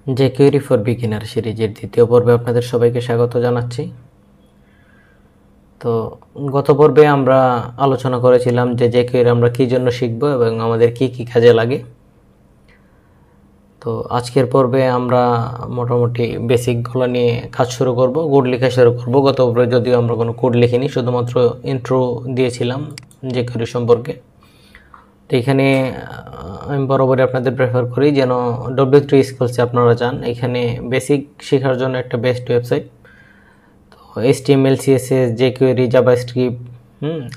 jQuery for beginner সিরিজের দ্বিতীয় পর্বে আপনাদের সবাইকে স্বাগত জানাচ্ছি। তো গত পর্বে আমরা আলোচনা করেছিলাম যে jQuery আমরা কি জন্য শিখব এবং আমাদের কি কি কাজে লাগে। তো আজকের পর্বে আমরা মোটামুটি বেসিকগুলো নিয়ে কাজ শুরু করব, কোড লেখা শুরু করব। গত পর্বে যদিও আমরা কোনো কোড লিখিনি, শুধুমাত্র ইন্ট্রো দিয়েছিলাম jQuery সম্পর্কে। তো এখানে আমি বরাবরই আপনাদের প্রেফার করি যেন W3 স্কিলসে আপনারা যান। এখানে বেসিক শেখার জন্য একটা বেস্ট ওয়েবসাইট। তো HTML, CSS, jQuery, জাভাস্ক্রিপ্ট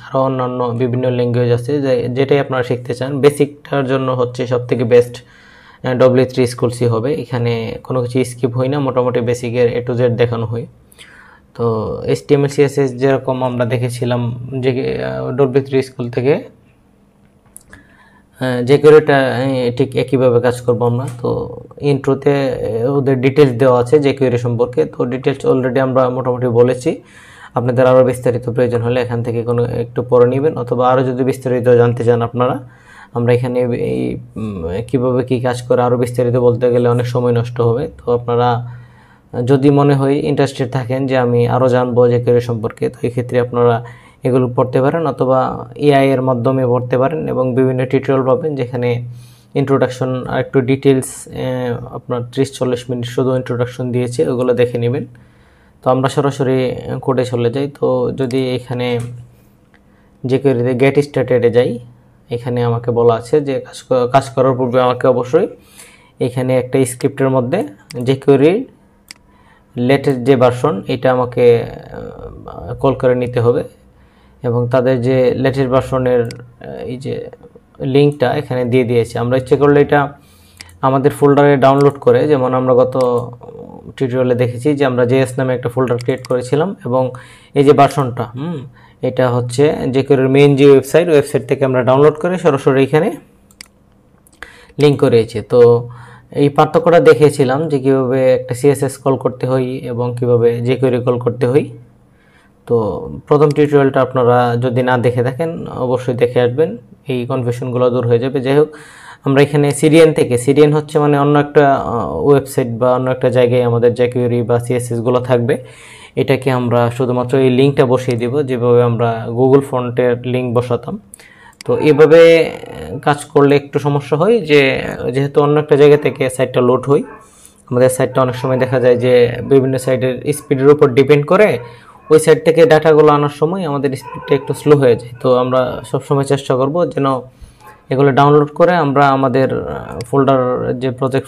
আরও অন্যান্য বিভিন্ন ল্যাঙ্গুয়েজ আছে, যেটাই আপনারা শিখতে চান বেসিকটার জন্য হচ্ছে সবথেকে বেস্ট W3 স্কুলসই হবে। এখানে কোনো কিছু স্কিপ হয় না, মোটামুটি বেসিকের A to Z দেখানো হয়। তো HTML, CSS যেরকম আমরা দেখেছিলাম যে W3 স্কুল থেকে, jQueryটা ঠিক একইভাবে কাজ করব আমরা। তো ইন্ট্রোতে ওদের ডিটেলস দেওয়া আছে jQuery সম্পর্কে। তো ডিটেলস অলরেডি আমরা মোটামুটি বলেছি। আপনাদের আরও বিস্তারিত প্রয়োজন হলে এখান থেকে কোনো একটু পড়ে নেবেন, অথবা আরও যদি বিস্তারিত জানতে চান আপনারা, আমরা এখানে এই কীভাবে কী কাজ করে আরও বিস্তারিত বলতে গেলে অনেক সময় নষ্ট হবে। তো আপনারা যদি মনে হয় ইন্টারেস্টেড থাকেন যে আমি আরও জানবো jQuery সম্পর্কে, তো এই ক্ষেত্রে আপনারা এগুলো পড়তে পারেন, অথবা AI এর মাধ্যমে পড়তে পারেন এবং বিভিন্ন টিউটোরিয়াল পাবেন যেখানে ইন্ট্রোডাকশন আর একটু ডিটেলস আপনার 30-40 মিনিট শুধু ইন্ট্রোডাকশন দিয়েছে, ওগুলো দেখে নেবেন। তো আমরা সরাসরি কোডে চলে যাই। তো যদি এখানে jQueryতে গেট স্টার্টেডে যাই, এখানে আমাকে বলা আছে যে কাজ করার পূর্বে আমাকে অবশ্যই এখানে একটা স্ক্রিপ্টের মধ্যে jQuery লেটেস্ট যে ভার্সন এটা আমাকে কল করে নিতে হবে, এবং তাদের যে লেটেস্ট ভার্সনের এই যে লিঙ্কটা এখানে দিয়ে দিয়েছে। আমরা ইচ্ছে করলে এটা আমাদের ফোল্ডারে ডাউনলোড করে, যেমন আমরা গত টিউটোরিয়ালে দেখেছি যে আমরা JS নামে একটা ফোল্ডার ক্রিয়েট করেছিলাম, এবং এই যে ভার্সনটা এটা হচ্ছে jQueryর মেইন যে ওয়েবসাইট থেকে আমরা ডাউনলোড করে সরাসরি এখানে লিঙ্ক করেছি। তো এই পার্থক্যটা দেখিয়েছিলাম যে কীভাবে একটা CSS কল করতে হয় এবং কীভাবে jQuery কল করতে হয়। তো প্রথম টিউটোরিয়ালটা আপনারা যদি না দেখে থাকেন অবশ্যই দেখে আসবেন, এই কনফিউশনগুলো দূর হয়ে যাবে। যাই হোক, আমরা এখানে সিরিয়ান হচ্ছে মানে অন্য একটা ওয়েবসাইট বা অন্য একটা জায়গায় আমাদের jQuery বা CSSগুলো থাকবে। এটাকে আমরা শুধুমাত্র এই লিঙ্কটা বসিয়ে দিব, যেভাবে আমরা গুগল ফন্টের লিঙ্ক বসাতাম। তো এভাবে কাজ করলে একটু সমস্যা হয় যে যেহেতু অন্য একটা জায়গা থেকে সাইটটা লোড হয়, আমাদের সাইটটা অনেক সময় দেখা যায় যে বিভিন্ন সাইটের স্পিডের উপর ডিপেন্ড করে ওই সাইট থেকে ডাটাগুলো আনার সময় আমাদের স্পিডটা একটু স্লো হয়ে যায়। তো আমরা সবসময় চেষ্টা করব যেন এগুলো ডাউনলোড করে আমরা আমাদের ফোল্ডার যে প্রজেক্ট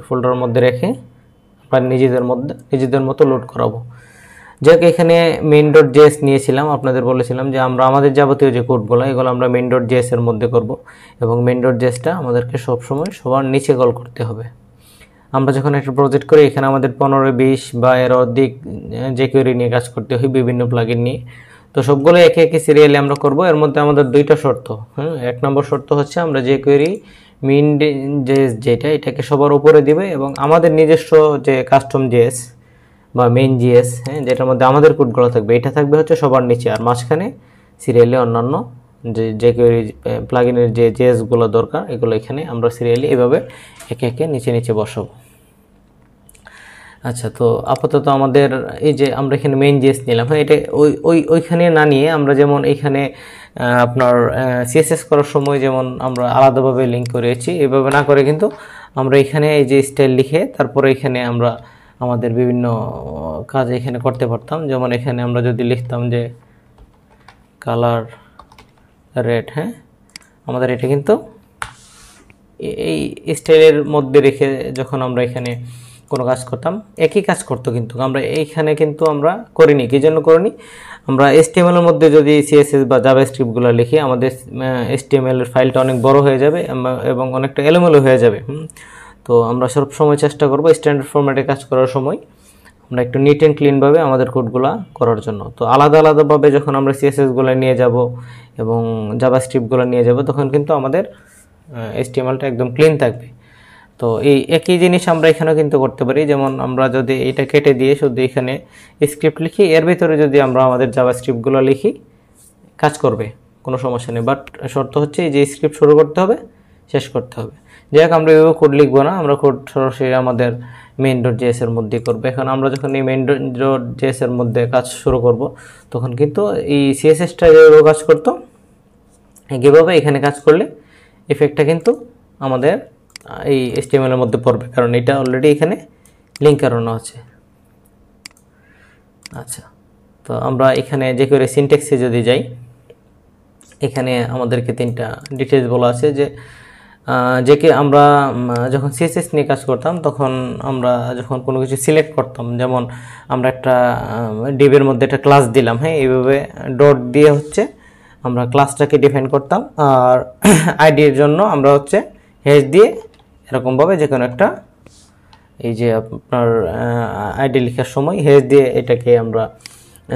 ফোল্ডারের মধ্যে রেখে আমরা নিজেদের মতো লোড করাবো। যাক, এখানে main.js নিয়েছিলাম, আপনাদের বলেছিলাম যে আমরা আমাদের যাবতীয় যে কোডগুলো এগুলো আমরা main.js এর মধ্যে করব, এবং main.jsটা আমাদেরকে সবসময় সবার নিচে কল করতে হবে। আমরা যখন একটা প্রজেক্ট করি এখানে আমাদের 15-20 বা এর অধিক jQuery নিয়ে কাজ করতে হয়, বিভিন্ন প্লাগইন নিয়ে। তো সবগুলো একে একে সিরিয়ালি আমরা করব। এর মধ্যে আমাদের দুইটা শর্ত। এক নম্বর শর্ত হচ্ছে আমরা jQuery main.js যেটা এটাকে সবার উপরে দিবে, এবং আমাদের নিজস্ব যে কাস্টম জেএস বা main.js যেটার মধ্যে আমাদের কোডগুলো থাকবে এটা থাকবে হচ্ছে সবার নিচে, আর মাঝখানে সিরিয়ালি অন্যান্য যে jQuery প্লাগইনের যে জেএসগুলো দরকার এগুলো এখানে আমরা সিরিয়ালি এভাবে একে একে নিচে বসাবো। আচ্ছা, তো আপাতত আমাদের এই যে আমরা এখানে main.js নিলাম, এটা ওইখানে না নিয়ে আমরা যেমন এখানে আপনার CSS করার সময় যেমন আমরা আলাদাভাবে লিঙ্ক করেছি, এভাবে না করে কিন্তু আমরা এখানে এই যে স্টাইল লিখে তারপরে এখানে আমরা আমাদের বিভিন্ন কাজ এখানে করতে পারতাম। যেমন এখানে আমরা যদি লিখতাম যে কালার রেড, আমাদের এটা কিন্তু এই স্টাইলের মধ্যে রেখে যখন আমরা এখানে কোনো কাজ করতাম একই কাজ করতো, কিন্তু আমরা এইখানে কিন্তু আমরা করিনি। কী জন্য করিনি? আমরা HTML এর মধ্যে যদি CSS বা জাভাস্ক্রিপ্টগুলো লিখি আমাদের HTML এর ফাইলটা অনেক বড় হয়ে যাবে এবং অনেকটা এলোমেলো হয়ে যাবে। তো আমরা সব সময় চেষ্টা করব স্ট্যান্ডার্ড ফরম্যাটে কাজ করার সময় আমরা একটু নিট অ্যান্ড ক্লিনভাবে আমাদের কোডগুলো করার জন্য। তো আলাদাভাবে যখন আমরা CSSগুলো নিয়ে যাব এবং জাভাস্ক্রিপ্টগুলো নিয়ে যাব তখন কিন্তু আমাদের HTMLটা একদম ক্লিন থাকবে। তো এই একই জিনিস আমরা এখানেও কিন্তু করতে পারি। যেমন আমরা যদি এটা কেটে দিয়ে শুধু এখানে স্ক্রিপ্ট লিখি, এর ভিতরে যদি আমরা আমাদের জাভাস্ক্রিপ্টগুলো লিখি কাজ করবে, কোনো সমস্যা নেই। বাট শর্ত হচ্ছে এই যে স্ক্রিপ্ট শুরু করতে হবে, শেষ করতে হবে। যাই হোক, আমরা এভাবে কোড লিখবো না, আমরা কোড সরাসরি আমাদের main.js এর মধ্যে করব। এখন আমরা যখন এই main.js এর মধ্যে কাজ শুরু করব, তখন কিন্তু এই CSS-টা যেভাবে কাজ করতো এইভাবে এখানে কাজ করলে ইফেক্টটা কিন্তু আমাদের এই HTML এর মধ্যে পড়বে, কারণ এটা অলরেডি এখানে লিঙ্ক করানো আছে। আচ্ছা, তো আমরা এখানে যে করে সিনট্যাক্সে যদি যাই, এখানে আমাদেরকে 3টা ডিটেইলস বলা আছে যে কি আমরা যখন CSS নিয়ে কাজ করতাম, তখন আমরা যখন কোনো কিছু সিলেক্ট করতাম, যেমন আমরা একটা ডিভের মধ্যে একটা ক্লাস দিলাম, হ্যাঁ, এইভাবে ডট দিয়ে হচ্ছে আমরা ক্লাসটাকে ডিফাইন করতাম, আর আইডির জন্য আমরা হচ্ছে হ্যাশ দিয়ে এরকমভাবে যে কোনো একটা এই যে আপনার আইডি লেখার সময় হ্যাশ দিয়ে এটাকে আমরা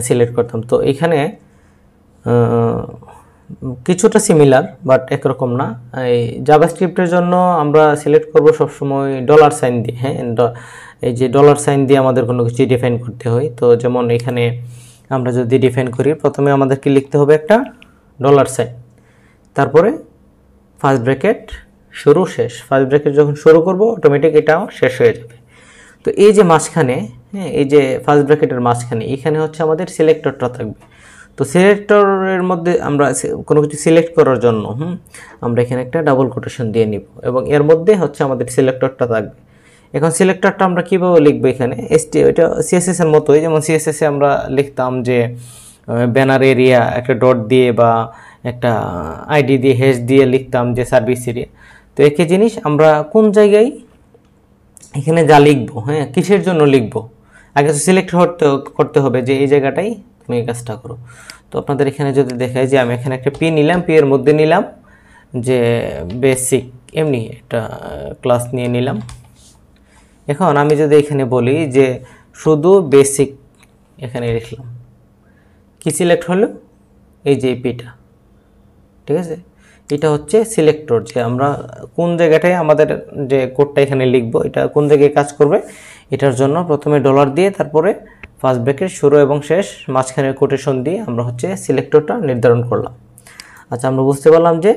সিলেক্ট করতাম। তো এখানে কিছুটা সিমিলার, বাট একরকম না। এই জাভাস্ক্রিপ্টের জন্য আমরা সিলেক্ট করব সবসময় $সাইন দিয়ে, হ্যাঁ, এই যে $সাইন দিয়ে আমাদের কোনো কিছু ডিফাইন করতে হয়। তো যেমন এখানে আমরা যদি ডিফাইন করি, প্রথমে আমাদেরকে লিখতে হবে একটা $সাইন, তারপরে ফার্স্ট ব্র্যাকেট শুরু শেষ। ফার্স্ট ব্র্যাকেট যখন শুরু করব অটোমেটিক এটাও শেষ হয়ে যাবে। তো এই যে মাঝখানে, হ্যাঁ, এই যে ফার্স্ট ব্র্যাকেটের মাঝখানে এখানে হচ্ছে আমাদের সিলেক্টরটা থাকবে। তো সিলেক্টরের মধ্যে আমরা কোনো কিছু সিলেক্ট করার জন্য আমরা এখানে একটা ডাবল কোটেশন দিয়ে নিব, এবং এর মধ্যে হচ্ছে আমাদের সিলেক্টরটা থাকবে। এখন সিলেক্টরটা আমরা কীভাবে লিখবো, এখানে এটা CSS এর মতোই, যেমন CSS এ আমরা লিখতাম যে ব্যানার এরিয়া একটা ডট দিয়ে বা একটা আইডি দিয়ে হ্যাশ দিয়ে লিখতাম যে সার্ভিস এরিয়া। তো একই জিনিস আমরা কোন জায়গায় এখানে যা লিখবো, হ্যাঁ, কিসের জন্য লিখবো, আগে তো সিলেক্ট করতে হবে যে এই জায়গাটাই তুমি এই কাজটা করো। তো আপনাদের এখানে যদি দেখায় যে আমি এখানে একটা পি নিলাম, পি এর মধ্যে নিলাম যে বেসিক, এমনি একটা ক্লাস নিয়ে নিলাম। এখন আমি যদি এখানে বলি যে শুধু বেসিক, এখানে লিখলাম, কি সিলেক্ট হলো, এই যে পিটা, ঠিক আছে, এটা হচ্ছে সিলেক্টর, যে আমরা কোন জায়গাটায় আমাদের যে কোডটা এখানে লিখবো এটা কোন জায়গায় কাজ করবে, এটার জন্য প্রথমে $, দিয়ে তারপরে ফার্স্ট ব্র্যাকেট শুরু এবং শেষ মাঝখানের কোটেশন দিয়ে আমরা হচ্ছে সিলেক্টরটা নির্ধারণ করলাম। আচ্ছা, আমরা বুঝতে পারলাম যে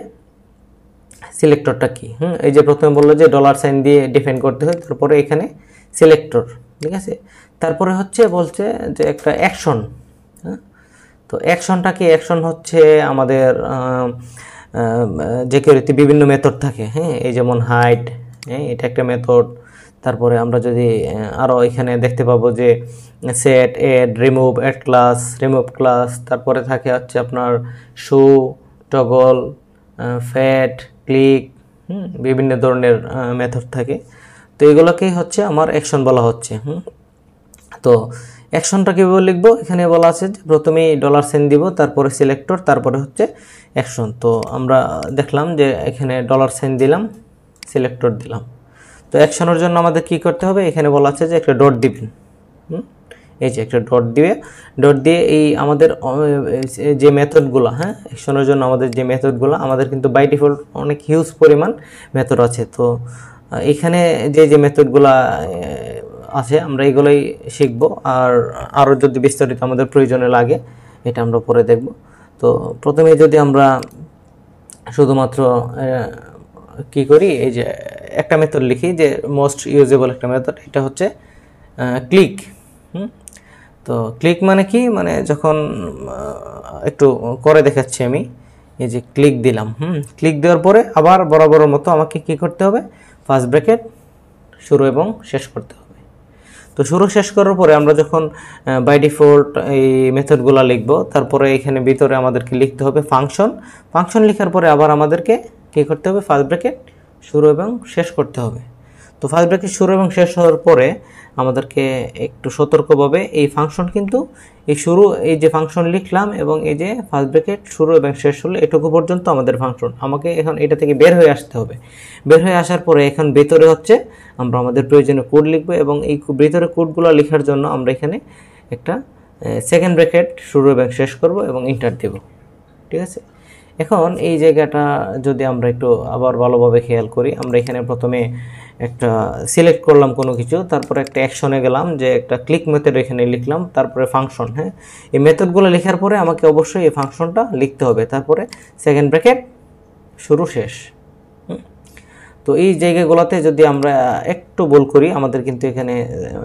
সিলেক্টরটা কি। এই যে প্রথমে বললো যে $সাইন দিয়ে ডিফাইন করতে হয়, তারপরে এখানে সিলেক্টর, ঠিক আছে, তারপরে হচ্ছে বলছে যে একটা অ্যাকশন। তো অ্যাকশনটা কি, অ্যাকশন হচ্ছে আমাদের যে কেউতে বিভিন্ন মেথড থাকে, হ্যাঁ, এই যেমন হাইড, হ্যাঁ, এটা একটা মেথড। তারপরে আমরা যদি আরও এখানে দেখতে পাবো যে set, add, remove, add class, remove class, তারপরে থাকে হচ্ছে আপনার শো, টগল, ফ্যাট, ক্লিক, বিভিন্ন ধরনের মেথড থাকে। তো এগুলোকেই হচ্ছে আমার অ্যাকশন বলা হচ্ছে। তো অ্যাকশনটা কীভাবে লিখবো, এখানে বলা আছে যে প্রথমেই $সাইন দিব, তারপরে সিলেক্টর, তারপরে হচ্ছে অ্যাকশন। তো আমরা দেখলাম যে এখানে $সাইন দিলাম, সিলেক্টর দিলাম। তো অ্যাকশনের জন্য আমাদের কি করতে হবে, এখানে বলা আছে যে একটা ডট দিবেন, এই যে একটা ডট দিয়ে এই আমাদের যে মেথডগুলো, হ্যাঁ, অ্যাকশনের জন্য আমাদের যে মেথডগুলো, আমাদের কিন্তু বাই ডিফল্ট অনেক হিউজ পরিমাণ মেথড আছে। তো এখানে যে মেথডগুলো আছে আমরা এগুলোই শিখব, আর আরও যদি বিস্তারিত আমাদের প্রয়োজনে লাগে এটা আমরা পরে দেখব। তো প্রথমে যদি আমরা শুধুমাত্র কি করি, এই যে একটা মেথড লিখি যে মোস্ট ইউজেবল একটা মেথড, এটা হচ্ছে ক্লিক। তো ক্লিক মানে কি, মানে যখন একটু করে দেখাচ্ছি আমি, এই যে ক্লিক দিলাম, ক্লিক দেওয়ার পরে আবার বরাবরের মতো আমাকে কি করতে হবে, ফার্স্ট ব্র্যাকেট শুরু এবং শেষ করতে হবে। তো শুরু শেষ করার পরে আমরা যখন বাই ডিফল্ট এই মেথডগুলো লিখব, তারপরে এখানে ভিতরে আমাদেরকে লিখতে হবে ফাংশন লেখার পরে আবার আমাদেরকে কী করতে হবে, ফার্স্ট ব্র্যাকেট শুরু এবং শেষ করতে হবে। তো ফার্স্ট ব্র্যাকেট শুরু এবং শেষ হওয়ার পরে আমাদেরকে একটু সতর্কভাবে এই ফাংশন কিন্তু এই যে ফাংশন লিখলাম এবং এই যে ফার্স্ট ব্র্যাকেট শুরু এবং শেষ হলো এটুকু পর্যন্ত আমাদের ফাংশন, আমাকে এখন এটা থেকে বের হয়ে আসতে হবে। বের হয়ে আসার পরে এখন ভেতরে হচ্ছে আমরা আমাদের প্রয়োজনীয় কোড লিখব, এবং এই ভেতরে কোডগুলো লেখার জন্য আমরা এখানে একটা সেকেন্ড ব্র্যাকেট শুরু এবং শেষ করব এবং এন্টার দেব, ঠিক আছে। এখন এই জায়গাটা যদি আমরা একটু আবার ভালোভাবে খেয়াল করি, আমরা এখানে প্রথমে একটা সিলেক্ট করলাম কোনো কিছু, তারপরে একটা অ্যাকশনে গেলাম যে একটা ক্লিক মেথড এখানে লিখলাম, তারপরে ফাংশন, হ্যাঁ, এই মেথডগুলো লেখার পরে আমাকে অবশ্যই এই ফাংশনটা লিখতে হবে, তারপরে সেকেন্ড ব্র্যাকেট শুরু শেষ। তো তো এই জায়গাগুলোতে যদি আমরা একটু ভুল করি আমাদের কিন্তু এখানে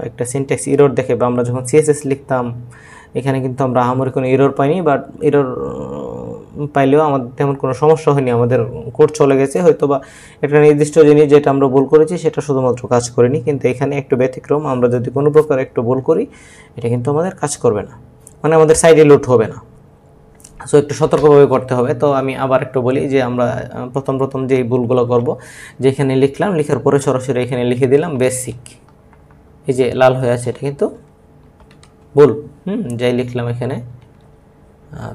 একটা সিনট্যাক্স এরর দেখে, বা আমরা যখন সিএসএস লিখতাম এখানে কিন্তু আমরা আহামরি কোনো এরর পাইনি, বাট এরর পাইলেও আমাদের তেমন কোনো সমস্যা হয়নি, আমাদের কোড চলে গেছে। হয়তো বা একটা নির্দিষ্ট জিনিস যেটা আমরা ভুল করেছি সেটা শুধুমাত্র কাজ করেনি, কিন্তু এখানে একটু ব্যতিক্রম, আমরা যদি কোনো প্রকার একটু ভুল করি এটা কিন্তু আমাদের কাজ করবে না, মানে আমাদের সাইডে লোড হবে না। সো একটু সতর্কভাবে করতে হবে। তো আমি আবার একটু বলি যে আমরা প্রথম যে ভুলগুলো করব, যেখানে লিখলাম, লিখার পরে সরাসরি এখানে লিখে দিলাম বেসিক, এই যে লাল হয়ে আছে এটা কিন্তু ভুল। যাই লিখলাম এখানে,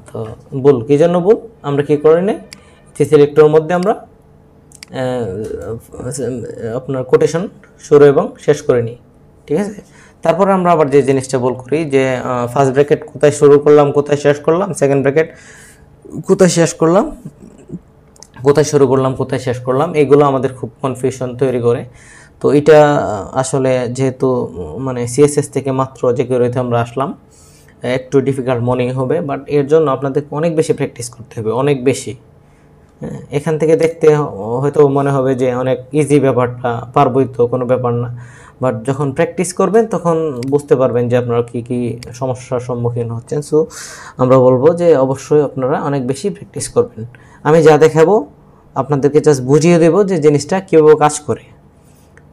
তো ভুল কী জন্য ভুল, আমরা কি করি না, সিলেক্টরের মধ্যে আমরা আপনার কোটেশন শুরু এবং শেষ করে নিই, ঠিক আছে। তারপরে আমরা আবার যে জিনিসটা ভুল করি যে ফার্স্ট ব্র্যাকেট কোথায় শুরু করলাম কোথায় শেষ করলাম, সেকেন্ড ব্র্যাকেট কোথায় শেষ করলাম কোথায় শুরু করলাম কোথায় শেষ করলাম, এগুলো আমাদের খুব কনফিউশন তৈরি করে। তো এটা আসলে যেহেতু মানে সিএসএস থেকে মাত্র যে কেউতে আমরা আসলাম, একটু ডিফিকাল্ট মনে হবে, বাট এর জন্য আপনাদের অনেক বেশি প্র্যাকটিস করতে হবে, অনেক বেশি। এখান থেকে দেখতে হয়তো মনে হবে যে অনেক ইজি, ব্যাপারটা পারবই তো, কোনো ব্যাপার না, বাট যখন প্র্যাকটিস করবেন তখন বুঝতে পারবেন যে আপনারা কী কী সমস্যার সম্মুখীন হচ্ছেন। সো আমরা বলবো যে অবশ্যই আপনারা অনেক বেশি প্র্যাকটিস করবেন। আমি যা দেখাবো আপনাদেরকে জাস্ট বুঝিয়ে দেবো যে জিনিসটা কীভাবে কাজ করে।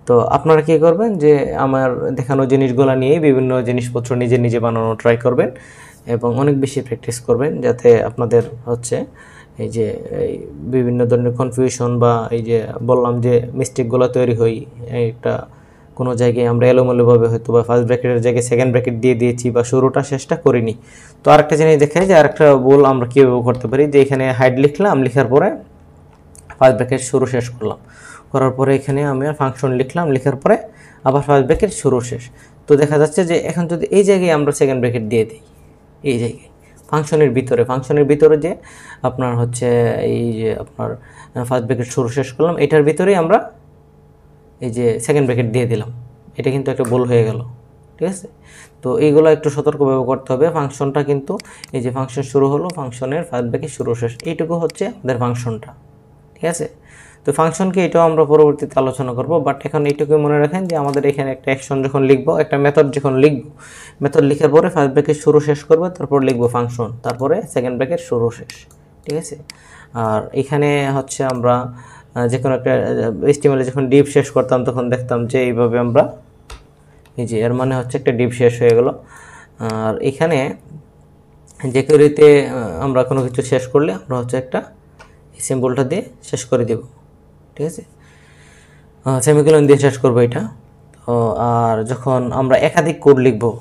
তো আপনারা কী করবেন যে আমার দেখানো জিনিসগুলো নিয়েই বিভিন্ন জিনিসপত্র নিজে নিজে বানানো ট্রাই করবেন এবং অনেক বেশি প্র্যাকটিস করবেন, যাতে আপনাদের হচ্ছে এই যে এই বিভিন্ন ধরনের কনফিউশন বা এই যে বললাম যে মিস্টেকগুলো তৈরি হয়, একটা কোনো জায়গায় আমরা এলোমেলোভাবে হয়তো বা ফার্স্ট ব্র্যাকেটের জায়গায় সেকেন্ড ব্র্যাকেট দিয়ে দিয়েছি বা শুরুটা শেষটা করিনি। তো আরেকটা জিনিস দেখাই যে আরেকটা ভুল আমরা কীভাবে করতে পারি, যে এখানে হাইড লিখলাম, লিখার পরে ফার্স্ট ব্র্যাকেট শুরু শেষ করলাম, করার পরে এখানে আমি ফাংশন লিখলাম, লিখার পরে আবার ফার্স্ট ব্র্যাকেট শুরু শেষ। তো দেখা যাচ্ছে যে এখন যদি এই জায়গায় আমরা সেকেন্ড ব্র্যাকেট দিয়ে দিই, এই জায়গায় ফাংশনের ভিতরে যে আপনার হচ্ছে এই যে আপনার ফার্স্ট ব্র্যাকেট শুরু শেষ করলাম, এটার ভিতরেই আমরা এই যে সেকেন্ড ব্র্যাকেট দিয়ে দিলাম, এটা কিন্তু একটা ভুল হয়ে গেল, ঠিক আছে। তো এইগুলো একটু সতর্কভাবে করতে হবে। ফাংশনটা কিন্তু এই যে ফাংশন শুরু হলো, ফাংশনের ফার্স্ট ব্র্যাকেট শুরু শেষ, এইটুকু হচ্ছে আমাদের ফাংশনটা, ঠিক আছে। তো ফাংশনকে এটাও আমরা পরবর্তীতে আলোচনা করব, বাট এখন এইটুকু মনে রাখেন যে আমাদের এখানে একটা অ্যাকশন যখন লিখবো, একটা মেথড যখন লিখবো, মেথড লিখার পরে ফার্স্ট ব্র্যাকেট শুরু শেষ করবো, তারপর লিখবো ফাংশন, তারপরে সেকেন্ড ব্র্যাকেট শুরু শেষ, ঠিক আছে। আর এখানে হচ্ছে আমরা যে কোনো একটা HTML যখন ডিপ শেষ করতাম তখন দেখতাম যে এইভাবে আমরা এই যে এর মানে হচ্ছে একটা ডিপ শেষ হয়ে গেল। আর এখানে যে কোয়েরিতে আমরা কোনো কিছু শেষ করলে আমরা হচ্ছে একটা সিম্বলটা দিয়ে শেষ করে দেব, ঠিক আছে, সেমিকোলন দিয়ে শেষ করবো এটা। তো আর যখন আমরা একাধিক কোড লিখবো,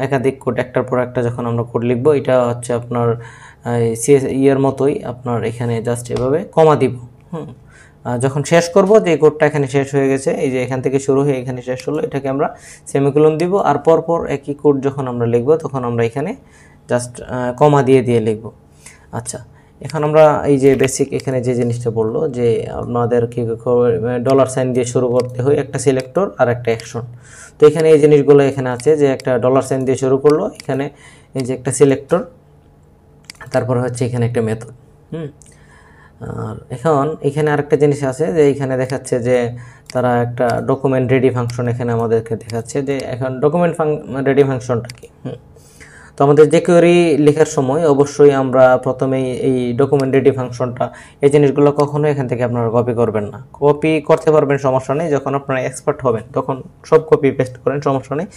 একাধিক কোড একটার পর একটা যখন আমরা কোড লিখবো, এটা হচ্ছে আপনার ইয়ের মতোই আপনার এখানে জাস্ট এভাবে কমা দিব। যখন শেষ করব, যে কোডটা এখানে শেষ হয়ে গেছে, এই যে এখান থেকে শুরু হয়ে এখানে শেষ হলো, এটাকে আমরা সেমিকোলন দিব। আর পরপর একই কোড যখন আমরা লিখবো তখন আমরা এখানে জাস্ট কমা দিয়ে লিখবো। আচ্ছা, এখন আমরা এই যে বেসিক এখানে যে জিনিসটা বললো যে আপনাদের কি ডলার সাইন দিয়ে শুরু করতে হয় একটা সিলেক্টর আর একটা অ্যাকশন। তো এখানে এই জিনিসগুলো এখানে আছে যে একটা ডলার সাইন দিয়ে শুরু করলো, এখানে এই যে একটা সিলেক্টর, তারপরে হচ্ছে এখানে একটা মেথড। আর এখন এখানে আরেকটা জিনিস আছে যে এখানে দেখাচ্ছে যে তারা একটা ডকুমেন্ট রেডি ফাংশন এখানে আমাদেরকে দেখাচ্ছে, যে এখন ডকুমেন্ট রেডি ফাংশনটা কি। তো আমাদের যে কোয়েরি লেখার সময় অবশ্যই আমরা প্রথমেই এই ডকুমেন্ট রেডি ফাংশনটা, এই জিনিসগুলো কখনোই এখান থেকে আপনারা কপি করবেন না। কপি করতে পারবেন, সমস্যা নেই, যখন আপনারা এক্সপার্ট হবেন তখন সব কপি পেস্ট করেন, সমস্যা নেই,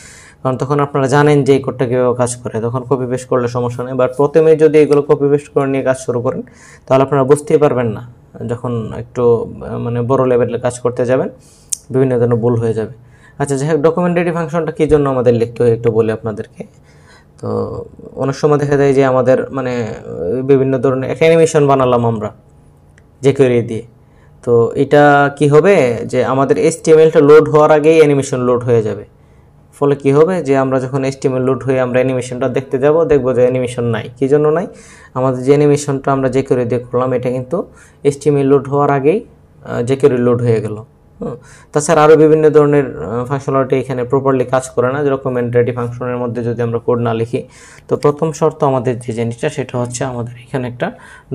কারণ তখন আপনারা জানেন যে এই কোডটা কীভাবে কাজ করে, তখন কপি পেস্ট করলে সমস্যা নেই। বাট প্রথমেই যদি এগুলো কপি পেস্ট করে নিয়ে কাজ শুরু করেন তাহলে আপনারা বুঝতেই পারবেন না, যখন একটু মানে বড় লেভেলে কাজ করতে যাবেন বিভিন্ন ধরনের ভুল হয়ে যাবে। আচ্ছা, যাই হোক, ডকুমেন্ট রেডি ফাংশনটা কী জন্য আমাদের লিখতে হয় একটু বলি আপনাদেরকে। তো অনেক সময় দেখা যায় যে আমাদের মানে বিভিন্ন ধরনের একটা অ্যানিমেশন বানালাম আমরা যে কোয়েরি দিয়ে, তো এটা কি হবে যে আমাদের HTML-টা লোড হওয়ার আগেই অ্যানিমেশন লোড হয়ে যাবে। ফলে কি হবে যে আমরা যখন HTML লোড হয়ে আমরা অ্যানিমেশনটা দেখতে যাব, দেখবো যে অ্যানিমেশন নাই। কী জন্য নাই? আমাদের যে অ্যানিমেশনটা আমরা যে কোয়েরি দিয়ে করলাম এটা কিন্তু HTML লোড হওয়ার আগেই যে কোয়েরি লোড হয়ে গেল, তাছাড়া আরও বিভিন্ন ধরনের ফাংশনালিটি এখানে প্রপারলি কাজ করে না, যেরকম এন্টিটি ফাংশনের মধ্যে যদি আমরা কোড না লিখি। তো প্রথম শর্ত আমাদের যে জিনিসটা সেটা হচ্ছে আমাদের এখানে একটা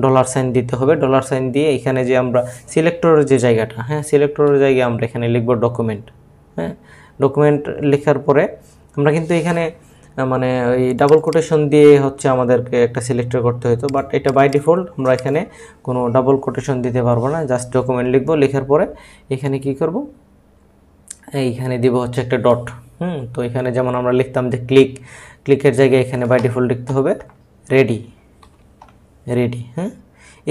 ডলার সাইন দিতে হবে। ডলার সাইন দিয়ে এখানে যে আমরা সিলেক্টরের যে জায়গাটা, হ্যাঁ সিলেক্টরের জায়গায় আমরা এখানে লিখব ডকুমেন্ট। হ্যাঁ, ডকুমেন্ট লেখার পরে আমরা কিন্তু এখানে মানে ওই ডাবল কোটেশন দিয়ে হচ্ছে আমাদেরকে একটা সিলেক্টর করতে হতো, বাট এটা বাই ডিফল্ট আমরা এখানে কোনো ডাবল কোটেশন দিতে পারবো না। জাস্ট ডকুমেন্ট লিখবো, লেখার পরে এখানে কি করব, এইখানে দিব হচ্ছে একটা ডট। তো এখানে যেমন আমরা লিখতাম যে ক্লিকের জায়গায় এখানে বাই ডিফল্ট লিখতে হবে রেডি। হ্যাঁ,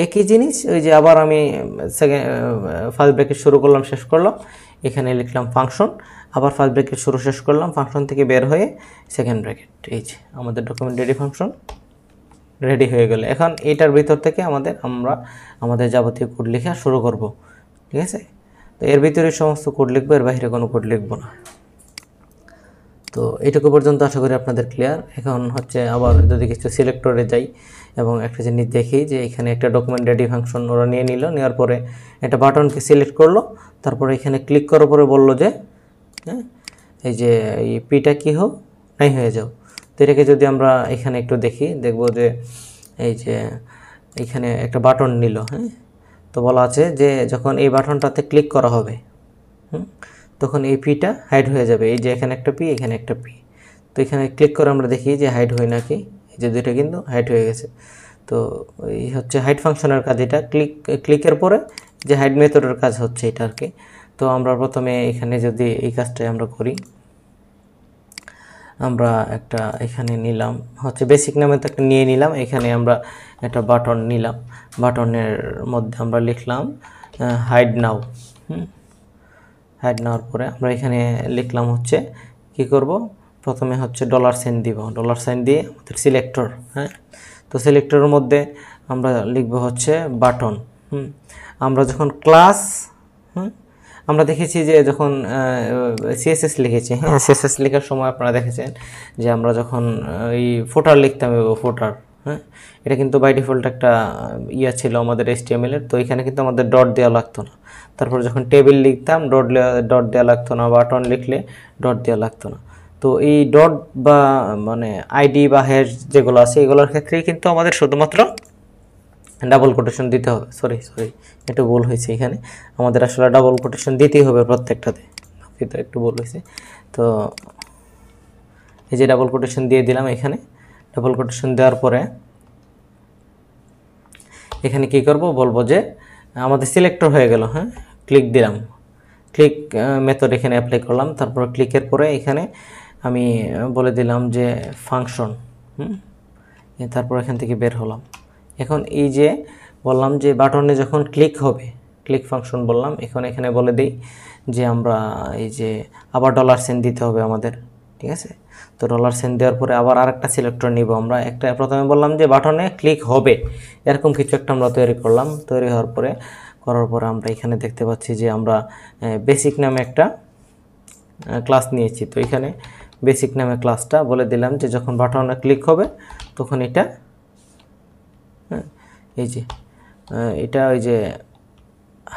একই জিনিস ওই যে আবার আমি ফার্স্ট ব্র্যাকেট শুরু করলাম, শেষ করলাম, এখানে লিখলাম ফাংশন, আবার ফার্স্ট ব্র্যাকেট শুরু শেষ করলাম, ফাংশন থেকে বের হয়ে সেকেন্ড ব্র্যাকেট। এই যে আমাদের ডকুমেন্ট রেডি ফাংশন রেডি হয়ে গেল। এখন এটার ভিতর থেকে আমরা আমাদের যাবতীয় কোড লেখা শুরু করব, ঠিক আছে। তো এর ভিতরে সমস্ত কোড লিখবো, এর বাইরে কোনো কোড লিখবো না। তো এইটুকু পর্যন্ত আশা করি আপনাদের ক্লিয়ার। এখন হচ্ছে আবার যদি কিছু সিলেক্টরে যাই এবং একটা জিনিস দেখি যে এখানে একটা ডকুমেন্ট রেডি ফাংশন ওরা নিয়ে নিল, নেওয়ার পরে একটা বাটনকে সিলেক্ট করলো, তারপরে এখানে ক্লিক করার পরে বললো যে হ্যাঁ এই যে এই পিটা কী হোক নাই হয়ে যাও। তো এটাকে যদি আমরা এখানে একটু দেখি, দেখব যে এই যে এখানে একটা বাটন নিল। হ্যাঁ, তো বলা আছে যে যখন এই বাটনটাতে ক্লিক করা হবে তখন এই পিটা হাইড হয়ে যাবে। এই যে এখানে একটা পি, এখানে একটা পি। তো এখানে ক্লিক করে আমরা দেখি যে হাইড হয় নাকি, এই যে দুইটা কিন্তু হাইড হয়ে গেছে। তো এই হচ্ছে হাইড ফাংশনের কাজ। এটা ক্লিকের পরে যে হাইড মেথডের কাজ হচ্ছে এটা আর কি। তো আমরা প্রথমে এখানে যদি এই কাজটাই আমরা করি, আমরা একটা এখানে নিলাম হচ্ছে বেসিক নামে তো একটা নিয়ে নিলাম, এখানে আমরা একটা বাটন নিলাম, বাটনের মধ্যে আমরা লিখলাম হাইড নাও। হাইড নেওয়ার পরে আমরা এখানে লিখলাম হচ্ছে কি করব, প্রথমে হচ্ছে ডলার সাইন দিব, ডলার সাইন দিয়ে আমাদের সিলেক্টর। হ্যাঁ, তো সিলেক্টরের মধ্যে আমরা লিখব হচ্ছে বাটন। আমরা যখন ক্লাস আমরা দেখেছি যে যখন সিএসএস লিখেছি, হ্যাঁ সিএসএস লেখার সময় আপনারা দেখেছেন যে আমরা যখন এই ফুটার লিখতাম, ফুটার, হ্যাঁ এটা কিন্তু বাই ডিফল্ট একটা ইয়া ছিল আমাদের HTML এর। তো এখানে কিন্তু আমাদের ডট দেওয়া লাগতো না। তারপর যখন টেবিল লিখতাম ডট দেওয়া লাগতো না, বাটন লিখলে ডট দেওয়া লাগতো না। তো এই ডট বা মানে আইডি বা হ্যাশ যেগুলো আছে এগুলোর ক্ষেত্রেই কিন্তু আমাদের শুধুমাত্র ডাবল কোটেশন দিতে হবে। সরি একটু ভুল হয়েছে, এখানে আমাদের আসলে ডাবল কোটেশন দিতেই হবে প্রত্যেকটাতে, কিন্তু একটু ভুল হয়েছে। তো এই যে ডাবল কোটেশন দিয়ে দিলাম, এখানে ডাবল কোটেশন দেওয়ার পরে এখানে কি করব, বলবো যে আমাদের সিলেক্টর হয়ে গেল। হ্যাঁ, ক্লিক দিলাম, ক্লিক মেথড এখানে অ্যাপ্লাই করলাম। তারপর ক্লিকের পরে এখানে আমি বলে দিলাম যে ফাংশন, তারপর এখান থেকে বের হলাম। এখন এই যে বললাম যে বাটনে যখন ক্লিক হবে, ক্লিক ফাংশন বললাম, এখন এখানে বলে দিই যে আমরা এই যে আবার ডলার সাইন দিতে হবে আমাদের, ঠিক আছে। তো ডলার সাইন দেওয়ার পরে আবার আরেকটা সিলেক্টর নিব আমরা। একটা প্রথমে বললাম যে বাটনে ক্লিক হবে, এরকম কিছু একটা আমরা তৈরি করলাম। তৈরি হওয়ার পরে আমরা এখানে দেখতে পাচ্ছি যে আমরা বেসিক নামে একটা ক্লাস নিয়েছি। তো এখানে বেসিক নামে ক্লাসটা বলে দিলাম যে যখন বাটনে ক্লিক হবে তখন এটা এই যে এটা ওই যে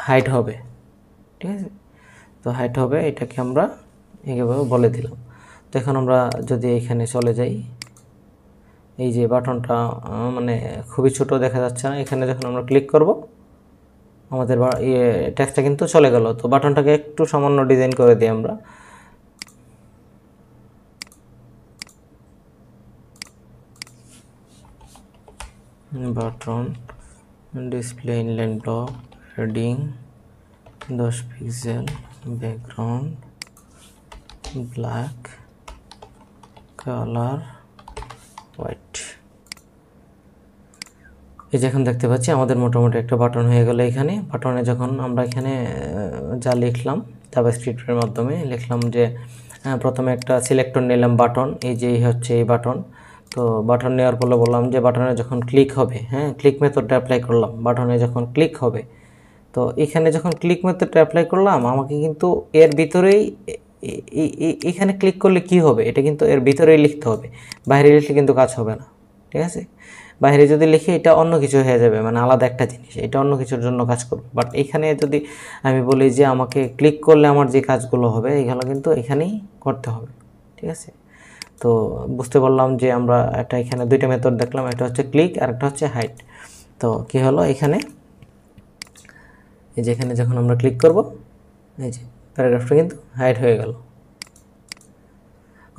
হাইড হবে, ঠিক আছে। তো হাইড হবে, এটাকে আমরা এইভাবে বলে দিলাম। তো এখন আমরা যদি এখানে চলে যাই, এই যে বাটনটা মানে খুবই ছোট দেখা যাচ্ছে না, এখানে যখন আমরা ক্লিক করব আমাদের টেক্সটটা কিন্তু চলে গেল। তো বাটনটাকে একটু সামান্য ডিজাইন করে দিই আমরা। Button display inline block heading 10 pixel, background black, colour white. এই যে এখন দেখতে পাচ্ছি আমাদের মোটামুটি একটা বাটন হয়ে গেল। এখানে বাটনে যখন আমরা এখানে যা লিখলাম জাভাস্ক্রিপ্টের মাধ্যমে লিখলাম যে প্রথমে একটা সিলেক্টর নিলাম বাটন, এই যে হচ্ছে এই বাটন। তো বাটন নেওয়ার পরে বললাম যে বাটনে যখন ক্লিক হবে, হ্যাঁ ক্লিক মেথডটা অ্যাপ্লাই করলাম, বাটনে যখন ক্লিক হবে। তো এখানে যখন ক্লিক মেথডটা অ্যাপ্লাই করলাম আমাকে কিন্তু এর ভিতরেই এখানে ক্লিক করলে কি হবে এটা কিন্তু এর ভিতরেই লিখতে হবে, বাইরে লিখলে কিন্তু কাজ হবে না, ঠিক আছে। বাইরে যদি লিখি এটা অন্য কিছু হয়ে যাবে, মানে আলাদা একটা জিনিস, এটা অন্য কিছুর জন্য কাজ করবে। বাট এখানে যদি আমি বলি যে আমাকে ক্লিক করলে আমার যে কাজগুলো হবে এগুলো কিন্তু এখানেই করতে হবে, ঠিক আছে। তো বুঝতে পারলাম যে আমরা একটা এখানে দুইটা মেথড দেখলাম, একটা হচ্ছে ক্লিক আর একটা হচ্ছে হাইট। তো কি হলো এখানে, এই যে এখানে যখন আমরা ক্লিক করব এই যে প্যারাগ্রাফটা কিন্তু হাইড হয়ে গেল।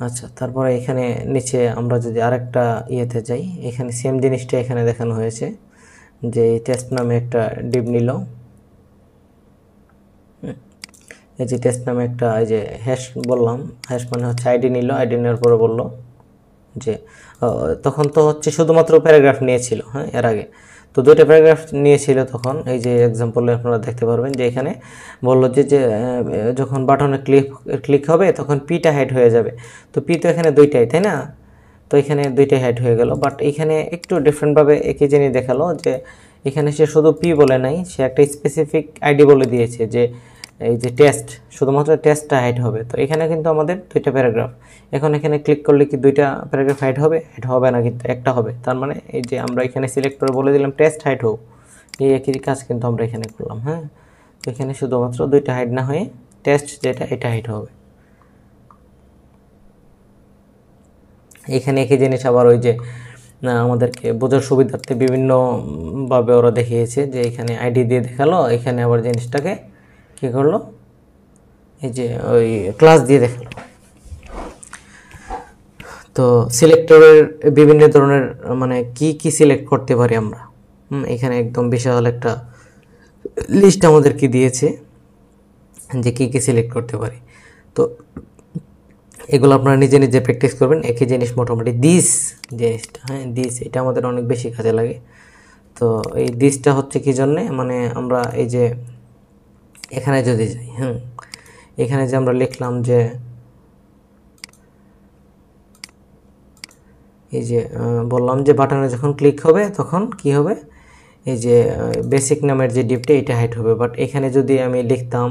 আচ্ছা, তারপরে এখানে নিচে আমরা যদি আরেকটা ইয়েতে যাই, এখানে সেম জিনিসটা এখানে দেখানো হয়েছে যে টেস্ট নামে একটা ডিভ নিল, এই যে টেস্ট নামে একটা এই যে হ্যাশ বললাম, হ্যাশ মানে হচ্ছে আইডি নিল, আইডি নেওয়ার পরে বললো যে তখন তো হচ্ছে শুধুমাত্র প্যারাগ্রাফ নিয়েছিল, হ্যাঁ এর আগে তো দুইটা প্যারাগ্রাফ নিয়েছিল। তখন এই যে এক্সাম্পলে আপনারা দেখতে পারবেন যে এখানে বললো যে যখন বাটনে ক্লিক হবে তখন পিটা হাইড হয়ে যাবে। তো পি তো এখানে দুইটাই, তাই না? তো এখানে দুইটাই হাইড হয়ে গেল। বাট এখানে একটু ডিফারেন্টভাবে একই জিনিস দেখালো যে এখানে সে শুধু পি বলে নাই, সে একটা স্পেসিফিক আইডি বলে দিয়েছে যে এই যে টেস্ট, শুধুমাত্র টেস্টটা হাইড হবে। তো এখানে কিন্তু আমাদের দুইটা প্যারাগ্রাফ, এখন এখানে ক্লিক করলে কি দুইটা প্যারাগ্রাফ হাইড হবে? হাইড হবে না, কিন্তু একটা হবে। তার মানে এই যে আমরা এখানে সিলেক্ট করে বলে দিলাম টেস্ট হাইড হোক, এই একই কাজ কিন্তু আমরা এখানে করলাম। হ্যাঁ, তো এখানে শুধুমাত্র দুইটা হাইড না হয়ে টেস্ট যেটা এটা হাইড হবে। এখানে একই জিনিস আবার ওই যে আমাদেরকে বোঝার সুবিধার্থে বিভিন্নভাবে ওরা দেখিয়েছে যে এখানে আইডি দিয়ে দেখালো, এখানে আবার জিনিসটাকে কী করলো, এই যে ওই ক্লাস দিয়ে দেখালো। তো সিলেক্টরের বিভিন্ন ধরনের মানে কি সিলেক্ট করতে পারি আমরা, এখানে একদম বিশাল একটা লিস্ট আমাদেরকে দিয়েছে যে কি সিলেক্ট করতে পারি। তো এগুলো আপনারা নিজে নিজে প্র্যাকটিস করবেন। একই জিনিস মোটামুটি দিস জিনিসটা, হ্যাঁ দিস, এটা আমাদের অনেক বেশি কাজে লাগে। তো এই দিসটা হচ্ছে কি জন্যে, মানে আমরা এই যে এখানে যদি যাই, এখানে যে আমরা লিখলাম যে এই যে বললাম যে বাটনে যখন ক্লিক হবে তখন কি হবে, এই যে বেসিক নামের যে ডিপটা এটা হাইড হবে। বাট এখানে যদি আমি লিখতাম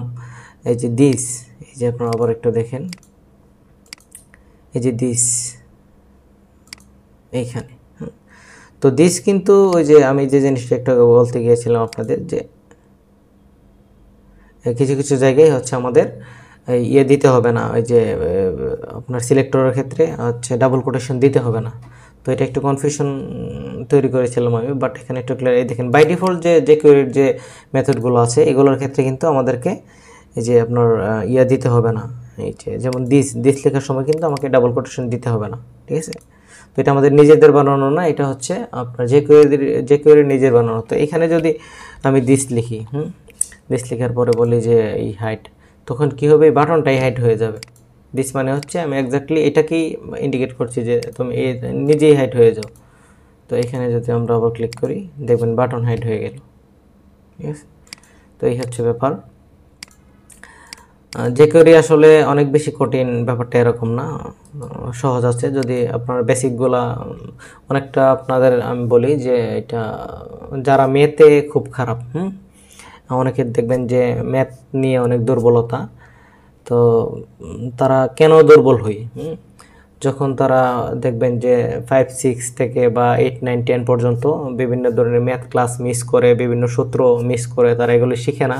এই যে দিস, এই যে আপনারা আবার একটু দেখেন এই যে দিস এইখানে, তো দিস কিন্তু ওই যে আমি যে জিনিসটা একটু বলতে গিয়েছিলাম আপনাদের যে কিছু কিছু জায়গায় হচ্ছে আমাদের ইয়ে দিতে হবে না, ওই যে আপনার সিলেক্টরের ক্ষেত্রে হচ্ছে ডাবল কোটেশন দিতে হবে না। তো এটা একটু কনফিউশন তৈরি করেছিলাম আমি, বাট এখানে একটু ক্লিয়ার। এই দেখেন বাই ডিফল্ট যে কোয়েরির যে মেথডগুলো আছে এগুলোর ক্ষেত্রে কিন্তু আমাদেরকে এই যে আপনার ইয়া দিতে হবে না, এই যে যেমন দিস লেখার সময় কিন্তু আমাকে ডাবল কোটেশন দিতে হবে না, ঠিক আছে। তো এটা আমাদের নিজেদের বানানো না, এটা হচ্ছে আপনার যে কোয়েরির নিজের বানানো। তো এখানে যদি আমি দিস লিখি, দিস লেখার পরে বলি যে এই হাইট, তখন কি হবে, এই বাটনটাই হাইড হয়ে যাবে। দিস মানে হচ্ছে আমি এক্স্যাক্টলি এটাকেই ইন্ডিকেট করছি যে তুমি নিজেই হাইড হয়ে যাও। তো এখানে যদি আমরা আবার ক্লিক করি দেখবেন বাটন হাইড হয়ে গেল, ঠিক আছে। তো এই হচ্ছে ব্যাপার। jQuery আসলে অনেক বেশি কঠিন, ব্যাপারটা এরকম না, সহজ আছে যদি আপনার বেসিকগুলা অনেকটা আপনাদের আমি বলি যে এটা যারা ম্যাথে খুব খারাপ, অনেকের দেখবেন যে ম্যাথ নিয়ে অনেক দুর্বলতা, তো তারা কেন দুর্বল হই, যখন তারা দেখবেন যে 5, 6 থেকে বা 8, 9, 10 পর্যন্ত বিভিন্ন ধরনের ম্যাথ ক্লাস মিস করে, বিভিন্ন সূত্র মিস করে, তারা এগুলো শিখে না,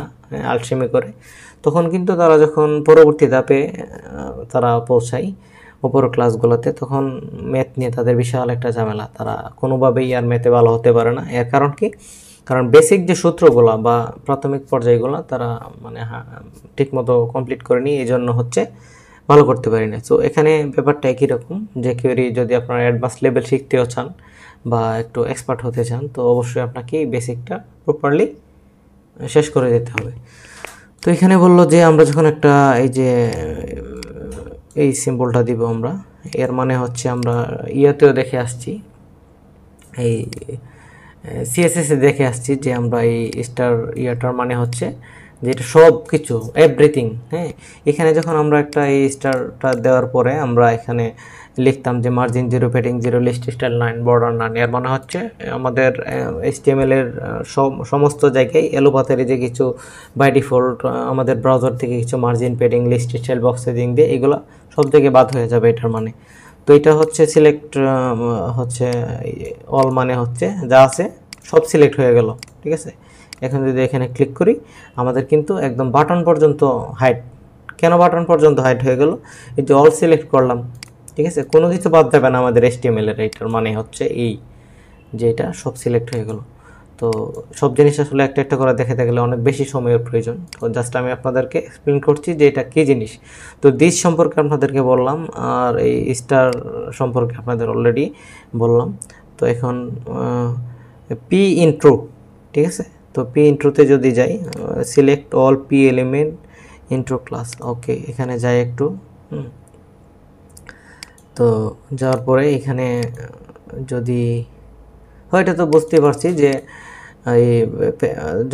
আলসেমি করে, তখন কিন্তু তারা যখন পরবর্তী ধাপে তারা পৌঁছায় উপর ক্লাসগুলোতে, তখন ম্যাথ নিয়ে তাদের বিশাল একটা ঝামেলা, তারা কোনোভাবেই আর ম্যাথে ভালো হতে পারে না। এর কারণ কি, কারণ বেসিক যে সূত্রগুলো বা প্রাথমিক পর্যায়গুলো তারা মানে ঠিকমতো কমপ্লিট করেনি, এই জন্য হচ্ছে ভালো করতে পারি না। তো এখানে ব্যাপারটা একই রকম, যে কোয়েরি যদি আপনারা অ্যাডভান্স লেভেল শিখতেও চান বা একটু এক্সপার্ট হতে চান, তো অবশ্যই আপনাকে এই বেসিকটা প্রপারলি শেষ করে দিতে হবে। তো এখানে বললো যে আমরা যখন একটা এই যে এই সিম্বলটা দিব আমরা, এর মানে হচ্ছে আমরা ইয়েতেও দেখে আসছি, এই সিএসএসে দেখে আসছি যে আমরা এই স্টার ইয়াটার মানে হচ্ছে যে এটা সব কিছু এভরিথিং, হ্যাঁ। এখানে যখন আমরা একটা এই স্টারটা দেওয়ার পরে আমরা এখানে লিখতাম যে margin 0, padding 0, list style 9, border 9, এর মানে হচ্ছে আমাদের HTML এর সমস্ত জায়গায় এলোপাতারি যে কিছু বাই ডিফল্ট আমাদের ব্রাউজার থেকে কিছু margin, padding, list style, box setting দিয়ে এগুলো সব জায়গায় বাদ হয়ে যাবে এটার মানে। তো এটা হচ্ছে সিলেক্ট হচ্ছে অল মানে হচ্ছে যা আছে সব সিলেক্ট হয়ে গেল, ঠিক আছে। এখন যদি এখানে ক্লিক করি আমাদের কিন্তু একদম বাটন পর্যন্ত হাইড, কেন বাটন পর্যন্ত হাইড হয়ে গেল, এই যে অল সিলেক্ট করলাম, ঠিক আছে, কোনো কিছু বাদ যাবে না আমাদের HTML এর, এইটার মানে হচ্ছে এই যে এটা সব সিলেক্ট হয়ে গেল। তো সব জিনিস আসলে একটা একটা করে দেখাতে গেলে অনেক বেশি সময়ের প্রয়োজন, তো জাস্ট আমি আপনাদেরকে এক্সপ্লেন করছি যে এটা কী জিনিস। তো দিস সম্পর্কে আপনাদেরকে বললাম, আর এই স্টার সম্পর্কে আপনাদের অলরেডি বললাম। তো এখন পি ইন্ট্রো, ঠিক আছে। তো পি ইন্ট্রোতে যদি যাই, select all P element intro class, okay, এখানে যাই একটু। তো যাওয়ার পরে এখানে যদি হয়, এটা তো বুঝতে পারছি যে এই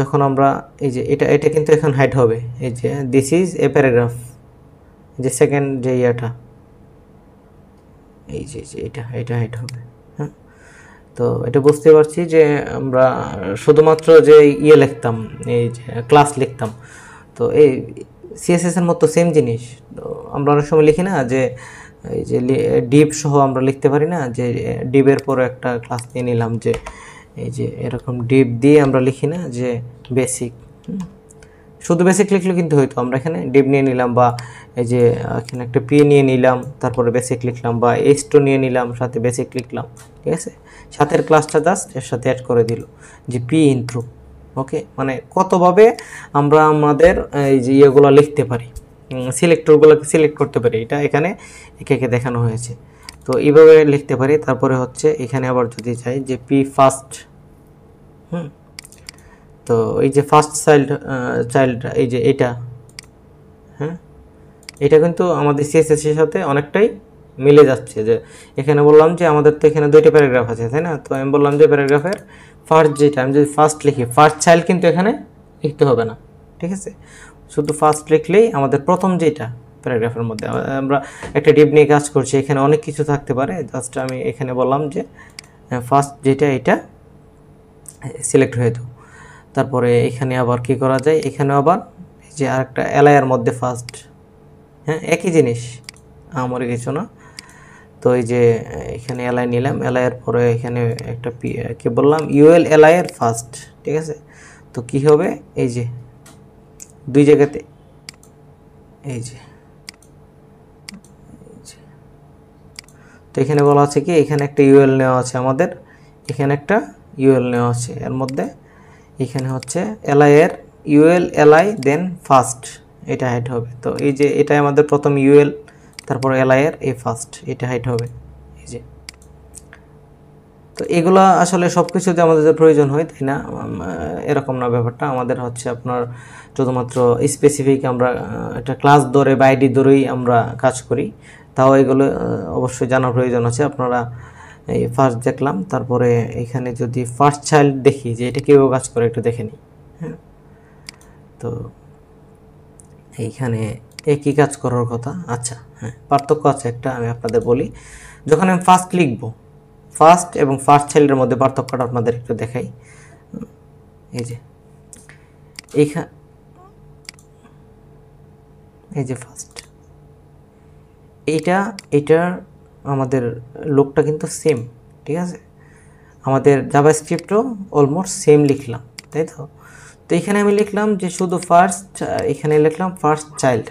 যখন আমরা এই যে এটা কিন্তু এখন হাইড হবে, এই যে দিস ইজ এ প্যারাগ্রাফ, যে সেকেন্ড যে ইয়াটা, এই যে এটা হাইড হবে, হ্যাঁ। তো এটা বুঝতে পারছি যে আমরা শুধুমাত্র যে ইয়ে লিখতাম, এই যে ক্লাস লিখতাম, তো এই সিএসএস এর মতো সেম জিনিস। তো আমরা অনেক সময় লিখি না যে এই যে ডিভ সহ আমরা লিখতে পারি না, যে ডিভের পরে একটা ক্লাস নিয়ে নিলাম, যে এই যে এরকম ডিভ দিয়ে আমরা লিখি না যে বেসিক, শুধু বেসিক লিখলে কিন্তু হয়তো, আমরা এখানে ডিভ নিয়ে নিলাম, বা এই যে এখানে একটা পি নিয়ে নিলাম, তারপরে বেসিক লিখলাম, বা এস2 নিয়ে নিলাম, সাথে বেসিক লিখলাম, ঠিক আছে, সাথের ক্লাসটা জাস্ট এর সাথে অ্যাড করে দিল যে পি ইন্ট্রো, ওকে। মানে কতভাবে আমরা আমাদের এই যে ইয়েগুলো লিখতে পারি, সিলেক্টরগুলোকে সিলেক্ট করতে পারি, এটা এখানে একে একে দেখানো হয়েছে। তো এইভাবে লিখতে পারি। তারপরে হচ্ছে এখানে আবার যদি চাই যে পি ফার্স্ট, তো এই যে ফার্স্ট চাইল্ড এই যে এটা, হ্যাঁ, এটা কিন্তু আমাদের সিএসএস এর সাথে অনেকটাই মিলে যাচ্ছে। যে এখানে বললাম যে আমাদের তো এখানে দুইটা প্যারাগ্রাফ আছে, তাই না, তো আমি বললাম যে প্যারাগ্রাফের ফার্স্ট যেটা, আমি যদি ফার্স্ট লিখি, ফার্স্ট চাইল্ড কিন্তু এখানে লিখতে হবে না, ঠিক আছে, শুধু ফার্স্ট লিখলেই আমাদের প্রথম যেটা প্যারাগ্রাফের মধ্যে, আমরা একটা ডিভ নিয়ে কাজ করছি, এখানে অনেক কিছু থাকতে পারে, জাস্ট আমি এখানে বললাম যে ফার্স্ট যেটা এটা সিলেক্ট হয়ে যাও। তারপরে এখানে আবার কি করা যায়, এখানে আবার এই যে আরেকটা এলআইয়ের মধ্যে ফার্স্ট, হ্যাঁ, একই জিনিস, আমার কিছু না। তো এই যে এখানে এলআই নিলাম, এলআইয়ের পরে এখানে একটা কি বললাম, ইউএল এলআইয়ের ফার্স্ট, ঠিক আছে। তো কি হবে, এই যে দুই জায়গাতে এই যে, তো এখানে বলা আছে কি, এখানে একটা ইউএল নেওয়া আছে আমাদের, এখানে একটা ইউএল নেওয়া আছে, এর মধ্যে এখানে হচ্ছে এলআইয়ের ইউএল এলআই দেন ফার্স্ট, এটা হাইড হবে। তো এই যে এটাই আমাদের প্রথম ইউএল, তারপর এলআইয়ের এই ফার্স্ট, এটা হাইড হবে, এই যে। তো এগুলা আসলে সব কিছুতে আমাদের প্রয়োজন হয়, তাই না, এরকম না ব্যাপারটা, আমাদের হচ্ছে আপনার শুধুমাত্র স্পেসিফিক আমরা একটা ক্লাস ধরে বা আইডি ধরেই আমরা কাজ করি, তাও এগুলো অবশ্যই জানার প্রয়োজন আছে। আপনারা এই ফার্স্ট দেখলাম, তারপরে এখানে যদি ফার্স্ট চাইল্ড দেখি যে এটা কীভাবে কাজ করে একটু দেখে নিই, হ্যাঁ। তো এইখানে একই কাজ করার কথা, আচ্ছা, হ্যাঁ, পার্থক্য আছে একটা, আমি আপনাদের বলি। যখন আমি ফার্স্ট লিখব, ফার্স্ট এবং ফার্স্ট চাইল্ডের মধ্যে পার্থক্যটা আপনাদের একটু দেখাই। এই যে এই যে ফার্স্ট, এটার আমাদের লোকটা কিন্তু সেম, ঠিক আছে, আমাদের জাভাস্ক্রিপ্টও অলমোস্ট সেম লিখলাম, তাই তো। তো এখানে আমি লিখলাম যে শুধু ফার্স্ট, এখানে লিখলাম ফার্স্ট চাইল্ড।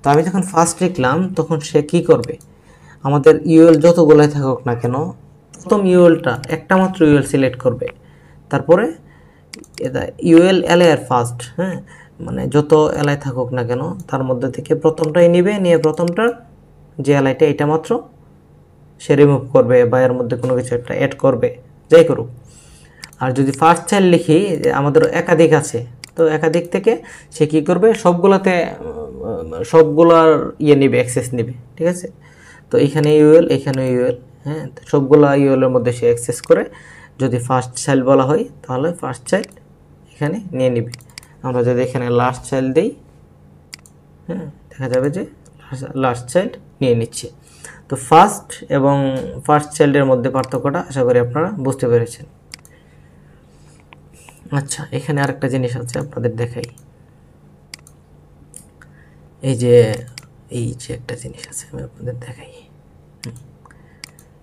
তো আমি যখন ফার্স্ট লিখলাম তখন সে কি করবে, আমাদের ইউএল যতগুলাই থাকুক না কেন, প্রথম ইউএলটা একটা মাত্র ইউএল সিলেক্ট করবে, তারপরে এটা ইউএল এলআইয়ের ফার্স্ট, হ্যাঁ, মানে যত এলআই থাকুক না কেন তার মধ্যে থেকে প্রথমটাই নিবে, নিয়ে প্রথমটার যে এলআইটা এটা মাত্র সে রিমুভ করবে, বা এর মধ্যে কোনো কিছু একটা অ্যাড করবে, যাই করুক। আর যদি ফার্স্ট চাইল্ড লিখি, আমাদের একাধিক আছে, তো একাধিক থেকে সে কী করবে, সবগুলোতে সবগুলার ইয়ে নেবে, অ্যাক্সেস নেবে, ঠিক আছে। তো এখানে ইউএল, এখানে ইউএল, হ্যাঁ, সবগুলা ইউএলের মধ্যে সে অ্যাক্সেস করে। যদি ফার্স্ট চাইল্ড বলা হয় তাহলে ফার্স্ট চাইল্ড এখানে নিয়ে নিবে। আমরা যদি এখানে লাস্ট চাইল্ড দিই, হ্যাঁ, দেখা যাবে যে লাস্ট চাইল্ড নিয়ে নিচ্ছে। তো ফার্স্ট এবং ফার্স্ট চাইল্ডের মধ্যে পার্থক্যটা আশা করি আপনারা বুঝতে পেরেছেন। আচ্ছা, এখানে আরেকটা জিনিস আছে, আপনাদের দেখাই। এই যে একটা জিনিস আছে, আমি আপনাদের দেখাই।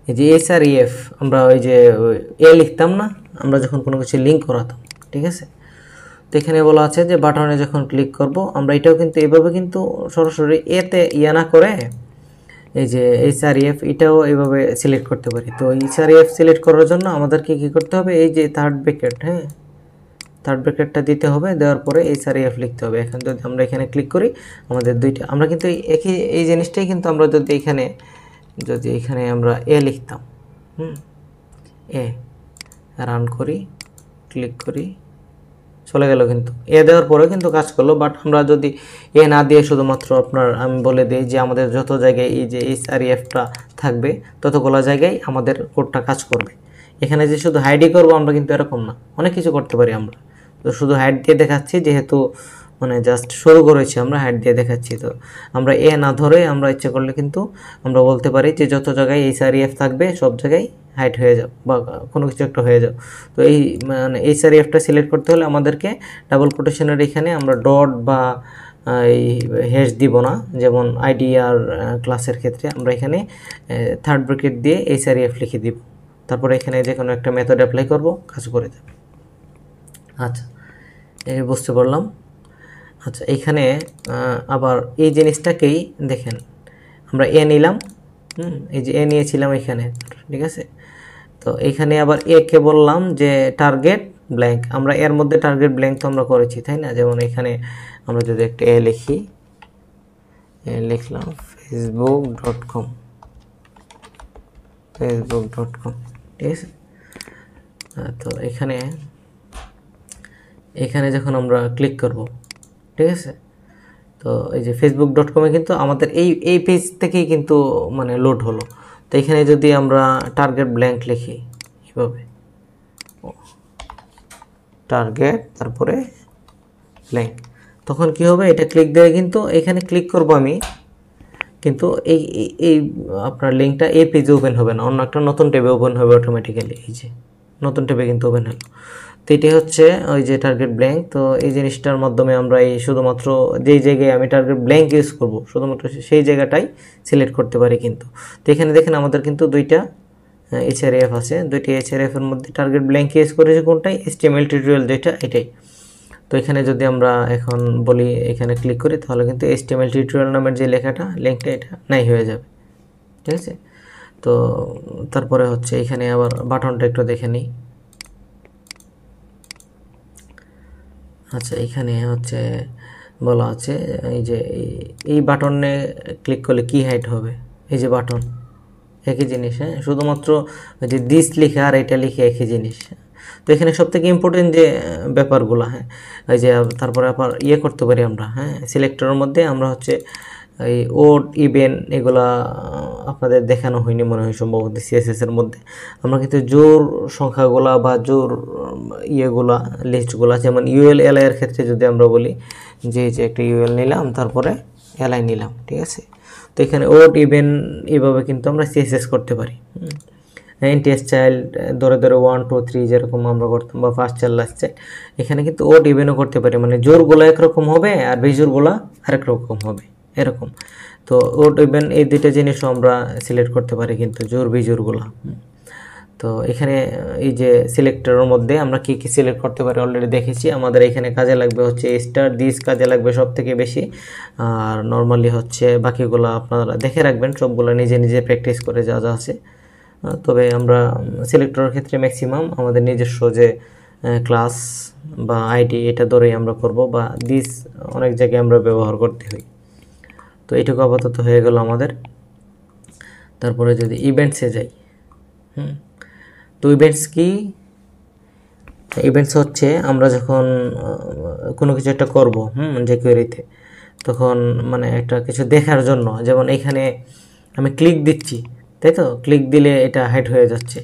এই যে SREF আমরা ওই যে এ লিখতাম না আমরা যখন কোনো কিছু লিঙ্ক করাতাম, ঠিক আছে। তো এখানে বলা আছে যে বাটনে যখন ক্লিক করব আমরা এটাও কিন্তু এইভাবে কিন্তু সরাসরি এতে ইয়া না করে এই যে SREF এটাও এইভাবে সিলেক্ট করতে পারি। তো SREF সিলেক্ট করার জন্য আমাদেরকে কি করতে হবে, এই যে থার্ড ব্র্যাকেট, হ্যাঁ থার্ড ব্র্যাকেটটা দিতে হবে, দেওয়ার পরে SREF লিখতে হবে। এখন যদি আমরা এখানে ক্লিক করি আমাদের দুইটা, আমরা কিন্তু একই এই জিনিসটাই কিন্তু আমরা যদি এখানে আমরা এ লিখতাম, এ রান করি, ক্লিক করি, চলে গেল, কিন্তু এ দেওয়ার পরে কিন্তু কাজ করলো। বাট আমরা যদি এ না দিয়ে শুধুমাত্র আমি বলে দিই যে আমাদের যত জায়গায় এই যে SREFটা থাকবে ততগুলো জায়গায় আমাদের কোডটা কাজ করবে। এখানে যে শুধু হাইডই করবো আমরা কিন্তু এরকম না, অনেক কিছু করতে পারি আমরা। তো শুধু হাইড দিয়ে দেখাচ্ছি, যেহেতু মানে জাস্ট শুরু করেছি আমরা, হাইড দিয়ে দেখাচ্ছি। তো আমরা এ না ধরে আমরা ইচ্ছে করলে কিন্তু আমরা বলতে পারি যে যত জায়গায় SREF থাকবে সব জায়গায় হাইড হয়ে যাও বা কোনো কিছু একটা হয়ে যাও। তো এই মানে SREFটা সিলেক্ট করতে হলে আমাদেরকে ডাবল কোটেশনের এখানে আমরা ডট বা এই হ্যাশ দিব না, যেমন আইডি আর ক্লাসের ক্ষেত্রে আমরা এখানে থার্ড ব্র্যাকেট দিয়ে SREF লিখে দিব, তারপরে এখানে যে কোনো একটা মেথড অ্যাপ্লাই করব, কাজ করে যাবে। আচ্ছা, এই বুঝতে পারলাম। আচ্ছা, এখানে আবার এই জিনিসটাকেই দেখেন, আমরা এ নিলাম, এই যে এ নিয়েছিলাম এখানে, ঠিক আছে। তো এখানে আবার এ কে বললাম যে টার্গেট ব্ল্যাঙ্ক, আমরা এর মধ্যে টার্গেট ব্ল্যাঙ্ক তো আমরা করেছি, তাই না। যেমন এখানে আমরা যদি একটা এ লিখি, লিখলাম facebook.com, ঠিক আছে। তো এখানে যখন আমরা ক্লিক করব, ঠিক আছে, তো এই যে facebook.com-এ কিন্তু আমাদের এই পেজ থেকেই কিন্তু মানে লোড হলো। তো এখানে যদি আমরা টার্গেট ব্ল্যাঙ্ক লিখি এভাবে, টার্গেট তারপরে ব্ল্যাঙ্ক, তখন কি হবে, এটা ক্লিক দিয়ে কিন্তু এখানে ক্লিক করব আমি, কিন্তু এই আপনার লিঙ্কটা এই পেজে ওপেন হবে না, অন্য একটা নতুন ট্যাবে ওপেন হবে অটোমেটিক্যালি। এই যে নতুন ট্যাবে কিন্তু ওপেন হলো। তো এটি হচ্ছে ওই যে টার্গেট ব্ল্যাঙ্ক। তো এই জিনিসটার মাধ্যমে আমরা এই শুধুমাত্র যেই জায়গায় আমি টার্গেট ব্ল্যাঙ্ক ইউজ করব শুধুমাত্র সেই জায়গাটাই সিলেক্ট করতে পারি কিন্তু। তো এখানে দেখেন আমাদের কিন্তু দুইটা HREF আছে, দুইটি HREF এর মধ্যে টার্গেট ব্ল্যাঙ্ক ইউজ করেছে কোনটাই, HTML টিউটোরিয়াল যেটা, এটাই। তো এখানে যদি আমরা এখন বলি এখানে ক্লিক করি, তাহলে কিন্তু HTML টিউটোরিয়াল নামের যে লেখাটা লিঙ্কটা এটা নাই হয়ে যাবে, ঠিক আছে। তো তারপরে হচ্ছে এখানে আবার বাটনটা একটু দেখে নিই। আচ্ছা, এখানে হচ্ছে বলা আছে এই যে এই বাটনে ক্লিক করলে কি হাইড হবে, এই যে বাটন, একই জিনিস, হ্যাঁ, শুধুমাত্র যে দিস লিখে আর এটা লিখে একই জিনিস। তো এখানে সবথেকে ইম্পর্টেন্ট যে ব্যাপারগুলো, হ্যাঁ, এই যে তারপরে আবার করতে পারি আমরা, হ্যাঁ, সিলেক্টরের মধ্যে আমরা হচ্ছে এই ওড ইভেন এগুলা আপনাদের দেখানো হয়নি মনে হয় সম্ভবত CSS এর মধ্যে। আমরা কিন্তু জোর সংখ্যাগুলা বা জোর ইয়েগুলা লিস্টগুলা, যেমন UL এর ক্ষেত্রে যদি আমরা বলি যে একটা UL নিলাম তারপরে LI নিলাম, ঠিক আছে। তো এখানে ওড ইভেন এইভাবে কিন্তু আমরা CSS করতে পারি। এনটিএস চাইল্ড ধরে 1 2 3 যেরকম আমরা করতাম, বা ফার্স্ট চাইল্ড লাস্ট চাইল্ড, এখানে কিন্তু ওড ইভেনও করতে পারি, মানে জোরগুলো একরকম হবে আর বেজোরগুলো আরেক রকম হবে, এরকম। তো ওড ইভেন এই দুইটা জিনিসও আমরা সিলেক্ট করতে পারি কিন্তু, জোর বেজোরগুলো। তো এখানে এই যে সিলেক্টরের মধ্যে আমরা কি কি সিলেক্ট করতে পারি অলরেডি দেখেছি। আমাদের এখানে কাজে লাগবে হচ্ছে স্টার, দিস কাজে লাগবে সব থেকে বেশি, আর নর্মালি হচ্ছে বাকিগুলো আপনারা দেখে রাখবেন, সবগুলো নিজে নিজে প্র্যাকটিস করে যা যা আছে। তবে আমরা সিলেক্টরের ক্ষেত্রে ম্যাক্সিমাম আমাদের নিজস্ব যে ক্লাস বা আইডি এটা ধরেই আমরা করব, বা দিস অনেক জায়গায় আমরা ব্যবহার করতে হই। তো এইটুকু আপাতত হয়ে গেল আমাদের। তারপরে যদি ইভেন্টসে যাই, তো ইভেন্টস কি, ইভেন্টস হচ্ছে আমরা যখন কোনো কিছু একটা করব যে কোয়েরিতে, তখন মানে একটা কিছু দেখার জন্য, যেমন এখানে আমি ক্লিক দিচ্ছি, তাই তো, ক্লিক দিলে এটা হাইড হয়ে যাচ্ছে।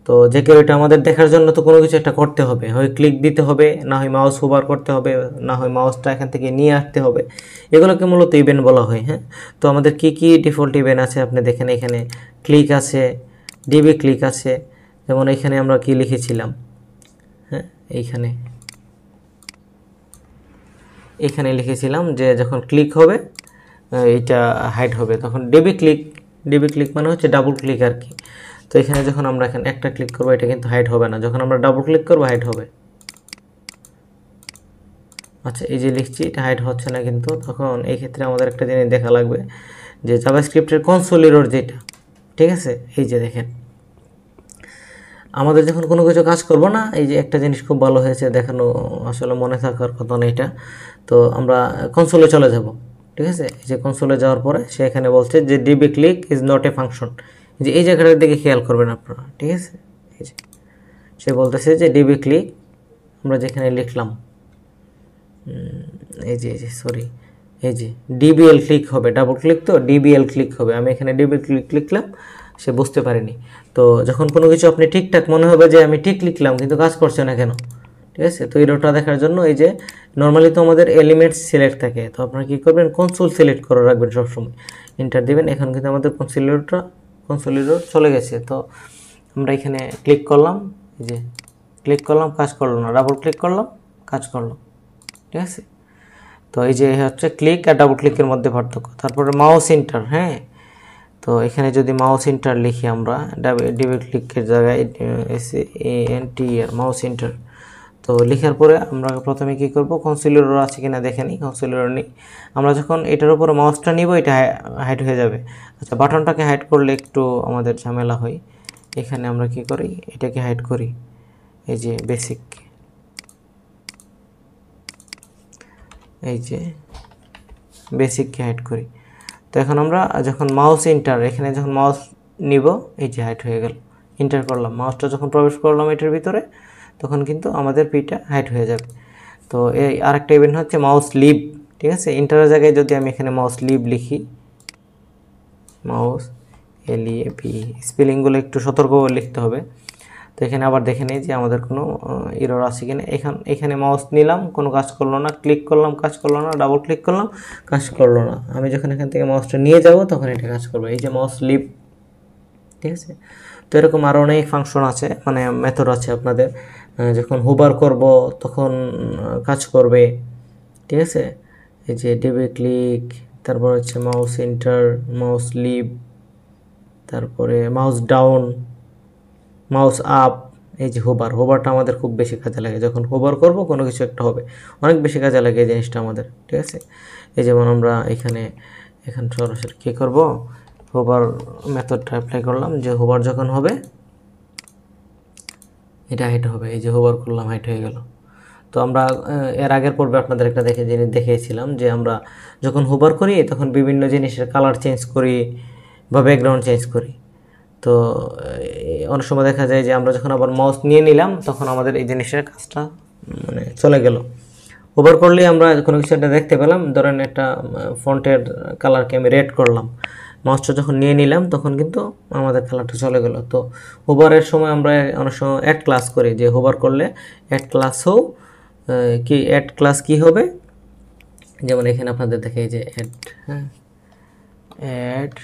তো যে কোয়েরিটা আমাদের দেখার জন্য তো কোনো কিছু একটা করতে হবে, হয় ক্লিক দিতে হবে, না হয় মাউস হোভার করতে হবে, না হয় মাউসটা এখান থেকে নিয়ে আসতে হবে, এগুলোকে মূলত ইভেন্ট বলা হয়। হ্যাঁ, তো আমাদের কি কি ডিফল্ট ইভেন্ট আছে আপনি দেখেন, এখানে ক্লিক আছে, ডিবি ক্লিক আছে, যেমন এখানে আমরা কি লিখেছিলাম, হ্যাঁ, এখানে লিখেছিলাম যে যখন ক্লিক হবে এটা হাইড হবে, তখন ডিবি ক্লিক ডিবি ক্লিক মানে হচ্ছে ডাবল ক্লিক আর কি। তো এখানে যখন আমরা এখানে একটা ক্লিক করবো এটা কিন্তু হাইড হবে না, যখন আমরা ডাবল ক্লিক করবো হাইড হবে। আচ্ছা এই যে লিখছি এটা হাইড হচ্ছে না কিন্তু, তখন এই ক্ষেত্রে আমাদের একটা জিনিস দেখা লাগবে যে জাভাস্ক্রিপ্টের কনসোল এরর যেটা, ঠিক আছে, এই যে দেখেন আমাদের যখন কোনো কিছু কাজ করব না, এই যে একটা জিনিস খুব ভালো হয়েছে দেখানো, আসলে মনে থাকার কথা না এটা। তো আমরা কনসোলে চলে যাব, ঠিক আছে। এই যে কনসোলে যাওয়ার পরে সে এখানে বলছে যে DB click is not a function, যে এই জায়গাটার দিকে খেয়াল করবেন আপনারা, ঠিক আছে। এই যে সে বলতেছে যে ডিবি ক্লিক আমরা যেখানে লিখলাম, এই যে সরি, এই যে ডিবিএল ক্লিক হবে, ডাবল ক্লিক তো ডিবিএল ক্লিক হবে, আমি এখানে ডিবিএল ক্লিক লিখলাম, সে বুঝতে পারেনি। তো যখন কোনো কিছু আপনি ঠিকঠাক মনে হবে যে আমি ঠিক লিখলাম কিন্তু কাজ করছে না কেন, ঠিক আছে। তো এররটা দেখার জন্য এই যে নর্মালি তো আমাদের এলিমেন্টস সিলেক্ট থাকে, তো আপনারা কী করবেন কনসোল সিলেক্ট করে রাখবেন সবসময়, এন্টার দিবেন। এখন কিন্তু আমাদের কনসোল এরর চলে গেছে। তো আমরা এখানে ক্লিক করলাম, এই যে ক্লিক করলাম কাজ করলো না, ডাবল ক্লিক করলাম কাজ করলো, ঠিক আছে। তো এই যে হচ্ছে ক্লিক আর ডাবল ক্লিকের মধ্যে পার্থক্য। তারপরে মাউস এন্টার, হ্যাঁ, তো এখানে যদি মাউস এন্টার লিখি আমরা ডিবি ক্লিকের জায়গায় SANTER মাউস এন্টার, তো লেখার পরে আমরা প্রথমে কি করব কনসোল এরর আছে কিনা দেখে নিই, কনসোল এরর নেই। আমরা যখন এটার উপরে মাউসটা নিব এটা হাইড হয়ে যাবে। আচ্ছা বাটনটাকে হাইড করলে একটু আমাদের ঝামেলা হয়, এখানে আমরা কি করি এটাকে হাইড করি, এই যে বেসিক, এই যে বেসিককে হাইড করি। তো এখন আমরা যখন মাউস এন্টার, এখানে যখন মাউস নিব এই যে হাইড হয়ে গেল, এন্টার করলাম, মাউসটা যখন প্রবেশ করলাম এটার ভিতরে তখন কিন্তু আমাদের পিটা হাইড হয়ে যাবে। তো এই আরেকটা ইভেন্ট হচ্ছে মাউস লিভ, ঠিক আছে। এন্টারের জায়গায় যদি আমি এখানে মাউস লিভ লিখি, মাউস LEAV, স্পেলিংগুলো একটু সতর্ক করে লিখতে হবে। তো এখানে আবার দেখে নিই যে আমাদের কোনো এরর আছে কিনা। এখানে মাউস নিলাম কোনো কাজ করলো না, ক্লিক করলাম কাজ করলো না, ডাবল ক্লিক করলাম কাজ করলো না। আমি যখন এখান থেকে মাউসটা নিয়ে যাব তখন এটা কাজ করবে, এই যে মাউস লিভ, ঠিক আছে। তো এরকম আরও অনেক ফাংশন আছে, মানে মেথড আছে আপনাদের, যখন হোভার করব তখন কাজ করবে, ঠিক আছে। এই যে ডিবি ক্লিক, তারপর হচ্ছে মাউস এন্টার, মাউস লিভ, তারপরে মাউস ডাউন, মাউস আপ, এই যে হোভারটা আমাদের খুব বেশি কাজে লাগে, যখন হোভার করব কোনো কিছু একটা হবে, অনেক বেশি কাজে লাগে এই জিনিসটা আমাদের, ঠিক আছে। এই যেমন আমরা এখানে সরাসরি কী করব হোভার মেথডটা অ্যাপ্লাই করলাম, যে হোভার যখন হবে এটা হাইট হবে, এই যে হোভার করলাম হাইট হয়ে গেল। তো আমরা এর আগের পর্বে আপনাদের একটা জিনিস দেখিয়েছিলাম যে আমরা যখন হোভার করি তখন বিভিন্ন জিনিসের কালার চেঞ্জ করি বা ব্যাকগ্রাউন্ড চেঞ্জ করি। তো অনেক সময় দেখা যায় যে আমরা যখন আবার মাউস নিয়ে নিলাম তখন আমাদের এই জিনিসের কাজটা মানে চলে গেল। ওভার করলেই আমরা কোনো কিছু একটা দেখতে পেলাম, ধরেন একটা ফন্টের কালারকে আমি রেড করলাম, মাউসটা যখন নিয়ে নিলাম তখন কিন্তু আমাদের কালারটা চলে গেল। তো হোভারের সময় আমরা অনেক সময় অ্যাড ক্লাস করি, যে হোভার করলে অ্যাড ক্লাসও কি অ্যাড ক্লাস কি হবে, যেমন এখানে আপনাদের দেখে যে অ্যাড, হ্যাঁ অ্যাড,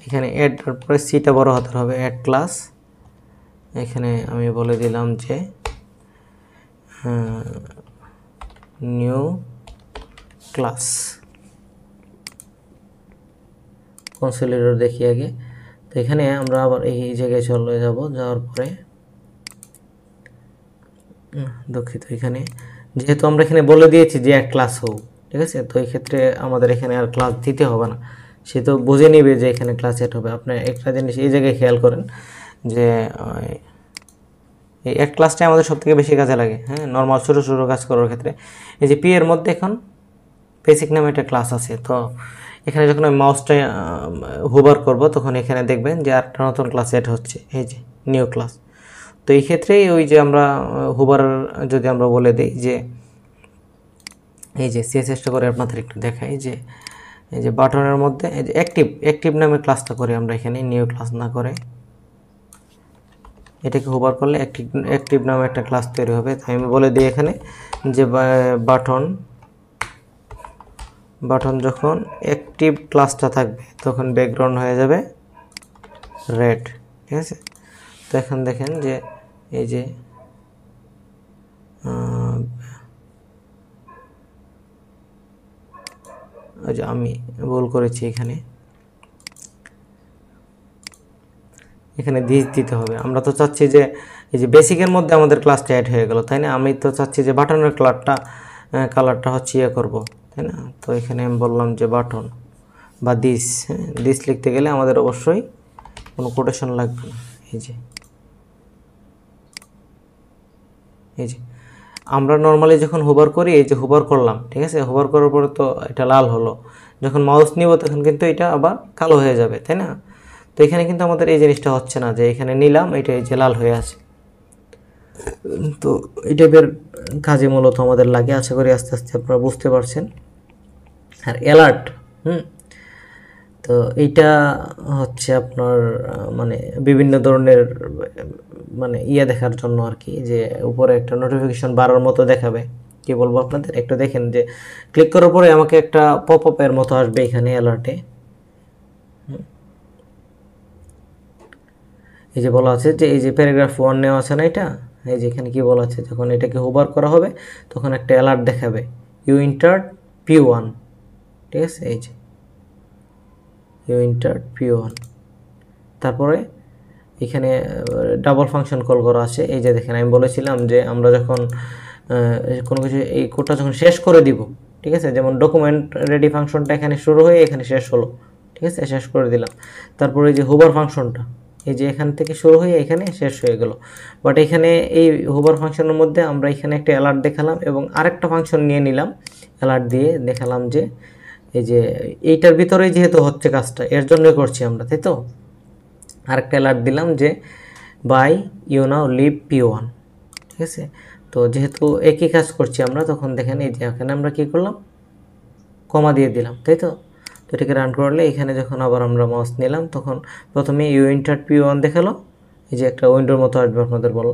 এখানে অ্যাড পরে সিটা বড় হাতের হবে, অ্যাড ক্লাস, এখানে আমি বলে দিলাম যে নিউ ক্লাস, কনসোল এরর দেখি আগে। তো এখানে আমরা আবার এই জায়গায় চলে যাব, যাওয়ার পরে দুঃখিত, এখানে যেহেতু আমরা এখানে বলে দিয়েছি যে অ্যাড ক্লাস হোক, ঠিক আছে, তো এই ক্ষেত্রে আমাদের এখানে আর ক্লাস দিতে হবে না, সে তো বুঝে নেবে যে এখানে ক্লাস অ্যাড হবে। আপনি একটা জিনিস এই জায়গায় খেয়াল করেন যে এই অ্যাড ক্লাসটাই আমাদের সবথেকে বেশি কাজে লাগে, হ্যাঁ, নর্মাল ছোটো ছোটো কাজ করার ক্ষেত্রে। এই যে পি এর মধ্যে এখন বেসিক নামে একটা ক্লাস আছে, তো এখানে যখন আমি মাউসটা হোভার করব তখন এখানে দেখবেন যে একটা নতুন ক্লাস অ্যাড হচ্ছে, এই যে নিউ ক্লাস। তো এই ক্ষেত্রেই ওই যে আমরা হোভার যদি আমরা বলে দিই যে এই যে চেষ্টা করে আপনাদের একটু দেখাই, এই যে বাটনের মধ্যে এই যে অ্যাক্টিভ নামে ক্লাসটা করে আমরা এখানে নিউ ক্লাস না করে এটাকে হোভার করলে অ্যাক্টিভ নামে একটা ক্লাস তৈরি হবে। তাই আমি বলে দিই এখানে যে বাটন যখন অ্যাক্টিভ ক্লাসটা থাকবে তখন ব্যাকগ্রাউন্ড হয়ে যাবে রেড, ঠিক আছে। তো এখন দেখেন যে এই যে ওই যে আমি ভুল করেছি এখানে, এখানে দিস দিতে হবে। আমরা তো চাচ্ছি যে এই যে বেসিকের মধ্যে আমাদের ক্লাসটা অ্যাড হয়ে গেল, তাই না? আমি তো চাচ্ছি যে বাটনের কালারটা হচ্ছে ইয়ে করবো, তাই না? তো এখানে আমি বললাম যে বাটন বা দিস, হ্যাঁ, দিস লিখতে গেলে আমাদের অবশ্যই কোনো কোটেশন লাগবে না। এই যে আমরা নর্মালি যখন হোভার করি, এই যে হোভার করলাম, ঠিক আছে, হোভার করার পরে তো এটা লাল হলো, যখন মাউস নিব তখন কিন্তু এটা আবার কালো হয়ে যাবে, তাই না? তো এখানে কিন্তু আমাদের এই জিনিসটা হচ্ছে না, যে এখানে নিলাম এটা এই যে লাল হয়ে আছে। তো এই টাইপের কাজে মূলত আমাদের লাগে। আশা করি আস্তে আস্তে আপনারা বুঝতে পারছেন। আর অ্যালার্ট, তো এইটা হচ্ছে আপনার মানে বিভিন্ন ধরনের মানে দেখার জন্য আর কি, যে উপরে একটা নোটিফিকেশন বাড়ার মতো দেখাবে। কি বলবো আপনাদের, একটু দেখেন যে ক্লিক করার পরে আমাকে একটা পপ আপের মতো আসবে এখানে অ্যালার্টে। এই যে বলা আছে যে এই যে প্যারাগ্রাফ 1 নেওয়া আছে না, এটা এই যে এখানে কি বলা আছে, যখন এটাকে হোভার করা হবে তখন একটা অ্যালার্ট দেখাবে, ইউ এন্টার্ড P1, ঠিক আছে, এই যে ইউ এন্টার্ড P1। তারপরে এখানে ডাবল ফাংশন কল করা আছে। এই যে দেখেন আমি বলেছিলাম যে আমরা যখন কোনো কিছু এই কোডটা যখন শেষ করে দিব, ঠিক আছে, যেমন ডকুমেন্ট রেডি ফাংশনটা এখানে শুরু হয়ে এখানে শেষ হলো, ঠিক আছে, শেষ করে দিলাম। তারপরে এই যে হোভার ফাংশনটা এই যে এখান থেকে শুরু হয়ে এখানে শেষ হয়ে গেল। বাট এখানে এই হোভার ফাংশনের মধ্যে আমরা এখানে একটা অ্যালার্ট দেখালাম এবং আরেকটা ফাংশন নিয়ে নিলাম, অ্যালার্ট দিয়ে দেখালাম যে এই যে এইটার ভিতরেই যেহেতু হচ্ছে কাজটা, এর জন্যই করছি আমরা, তাই তো। আরেকটা অ্যালার্ট দিলাম যে by you now leave P1, ঠিক আছে। তো যেহেতু একই কাজ করছি আমরা, তখন দেখেন এই যে এখানে আমরা কি করলাম, কমা দিয়ে দিলাম, তাই তো। তো এটাকে রান করলে এখানে যখন আবার আমরা মাউস নিলাম তখন প্রথমে ইউ এন্টার্ড P1 দেখালো, এই যে একটা উইন্ডোর মতো আসবে আপনাদের বলো,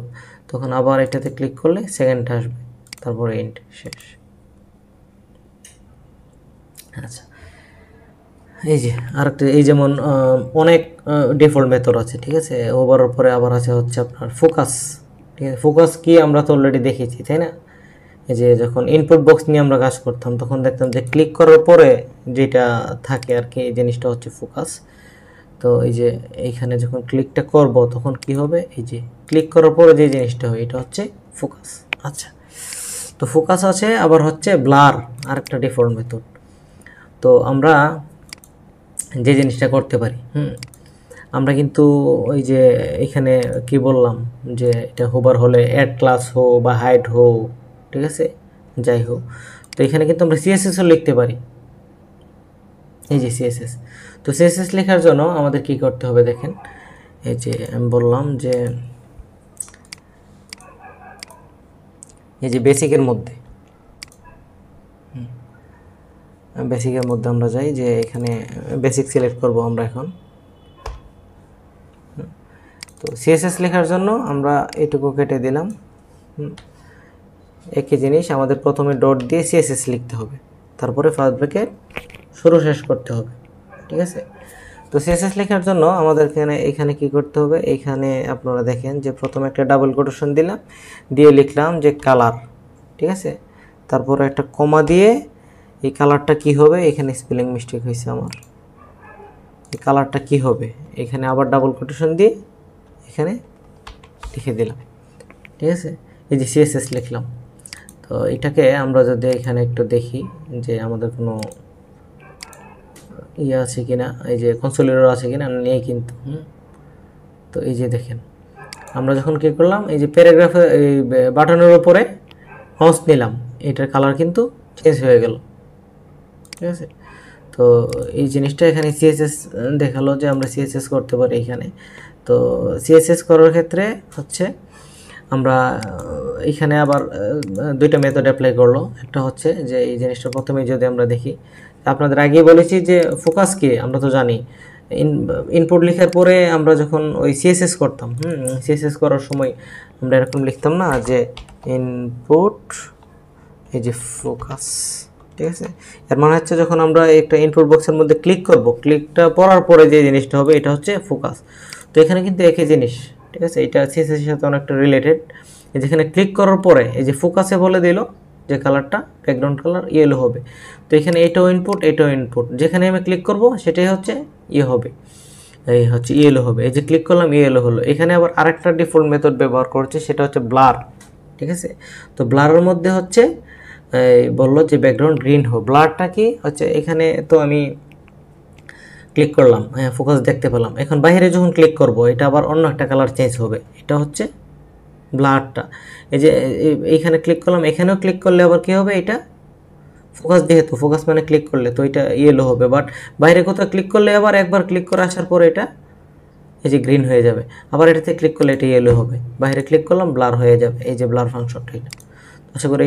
তখন আবার এটাতে ক্লিক করলে সেকেন্ডটা আসবে, তারপরে এন্ড, শেষ। আচ্ছা, এই যে আরেকটা, এই যেমন অনেক ডিফল্ট মেথড আছে, ঠিক আছে। ওভারের পরে আবার আছে হচ্ছে আপনার ফোকাস, ঠিক আছে। ফোকাস কি আমরা তো অলরেডি দেখেছি, তাই না? এই যে যখন ইনপুট বক্স নিয়ে আমরা কাজ করতাম তখন দেখতাম যে ক্লিক করার পরে যেটা থাকে আর কি, এই জিনিসটা হচ্ছে ফোকাস। তো এই যে এইখানে যখন ক্লিকটা করব তখন কি হবে, এই যে ক্লিক করার পরে যে জিনিসটা হয় এটা হচ্ছে ফোকাস। আচ্ছা, তো ফোকাস আছে, আবার হচ্ছে ব্লার, আরেকটা ডিফল্ট মেথড। তো আমরা যে জিনিসটা করতে পারি, আমরা কিন্তু ওই যে এখানে কি বললাম যে এটা হোভার হলে অ্যাড ক্লাস হোক বা হাইড হোক, ঠিক আছে, যাই হোক, তো এখানে কিন্তু আমরা সিএসএসও লিখতে পারি, এই যে সিএসএস। তো সিএসএস লেখার জন্য আমাদের কি করতে হবে দেখেন, এই যে আমি বললাম যে এই যে বেসিকের মধ্যে আমরা যাই, যে এখানে বেসিক সিলেক্ট করব আমরা এখন। তো সিএসএস লেখার জন্য আমরা এটুকু কেটে দিলাম। একই জিনিস আমাদের প্রথমে ডট দিয়ে সিএসএস লিখতে হবে, তারপরে ফার্স্ট ব্র্যাকেট শুরু শেষ করতে হবে, ঠিক আছে। তো সিএসএস লেখার জন্য আমাদের এখানে কি করতে হবে, এইখানে আপনারা দেখেন যে প্রথমে একটা ডাবল কোটেশন দিলাম, দিয়ে লিখলাম যে কালার, ঠিক আছে। তারপরে একটা কমা দিয়ে এই কালারটা কি হবে, এখানে স্পেলিং মিস্টেক হয়েছে আমার, এই কালারটা কি হবে এখানে আবার ডাবল কোটেশন দিয়ে এখানে লিখে দিলাম, ঠিক আছে। এই যে সিএসএস লিখলাম। তো এটাকে আমরা যদি এখানে একটু দেখি যে আমাদের কোনো আছে কিনা, এই যে কনসোলের আছে কিনা, নেই কিন্তু। তো এই যে দেখেন আমরা যখন কি করলাম, এই যে প্যারাগ্রাফে এই বাটনের উপরে মাউস নিলাম, এটার কালার কিন্তু চেঞ্জ হয়ে গেল, ঠিক আছে। তো এই জিনিসটা এখানে সিএসএস দেখালো যে আমরা সিএসএস করতে পারি এখানে। তো সিএসএস করার ক্ষেত্রে হচ্ছে আমরা এখানে আবার দুইটা মেথড অ্যাপ্লাই করলো। একটা হচ্ছে যে এই জিনিসটা প্রথমে যদি আমরা দেখি, আপনাদের আগেই বলেছি যে ফোকাস কি আমরা তো জানি, ইনপুট লেখার পরে আমরা যখন ওই সিএসএস করতাম, সিএসএস করার সময় আমরা এরকম লিখতাম না যে ইনপুট এই যে ফোকাস, ঠিক আছে। এর মানে হচ্ছে যখন আমরা একটা ইনপুট বক্সের মধ্যে ক্লিক করব, ক্লিকটা পড়ার পরে যে জিনিসটা হবে এটা হচ্ছে ফোকাস। তো এখানে কিন্তু একই জিনিস, ঠিক আছে, এটা সিএসএস এর সাথে অনেকটা রিলেটেড। যেখানে ক্লিক করার পরে এই যে ফোকাসে বলে দিল যে কালারটা ব্যাকগ্রাউন্ড কালার ইয়েলো হবে। তো এখানে এটাও ইনপুট, এটাও ইনপুট, যেখানে আমি ক্লিক করব সেটাই হচ্ছে হবে এই হচ্ছে ইয়েলো হবে। এই যে ক্লিক করলাম ইয়েলো হলো। এখানে আবার আরেকটা ডিফল্ট মেথড ব্যবহার করছে, সেটা হচ্ছে ব্লার। ঠিক আছে, তো ব্লারের মধ্যে হচ্ছে বললো যে ব্যাকগ্রাউন্ড গ্রিন হোক। ব্লারটা কি হচ্ছে, এখানে তো আমি ক্লিক করলাম, হ্যাঁ ফোকাস দেখতে পেলাম। এখন বাইরে যখন ক্লিক করব এটা আবার অন্য একটা কালার চেঞ্জ হবে। এটা হচ্ছে ব্লারটা। এই যে এইখানে ক্লিক করলাম, এখানেও ক্লিক করলে আবার কি হবে, এটা ফোকাস, যেহেতু ফোকাস মানে ক্লিক করলে, তো এটা ইয়েলো হবে। বাট বাইরে কোথাও ক্লিক করলে আবার একবার ক্লিক করে আসার পর এটা এই যে গ্রিন হয়ে যাবে। আবার এটাতে ক্লিক করলে এটা ইয়েলো হবে। বাইরে ক্লিক করলাম ব্লার হয়ে যাবে। এই যে ব্লার ফাংশনটা, এটা আশা করি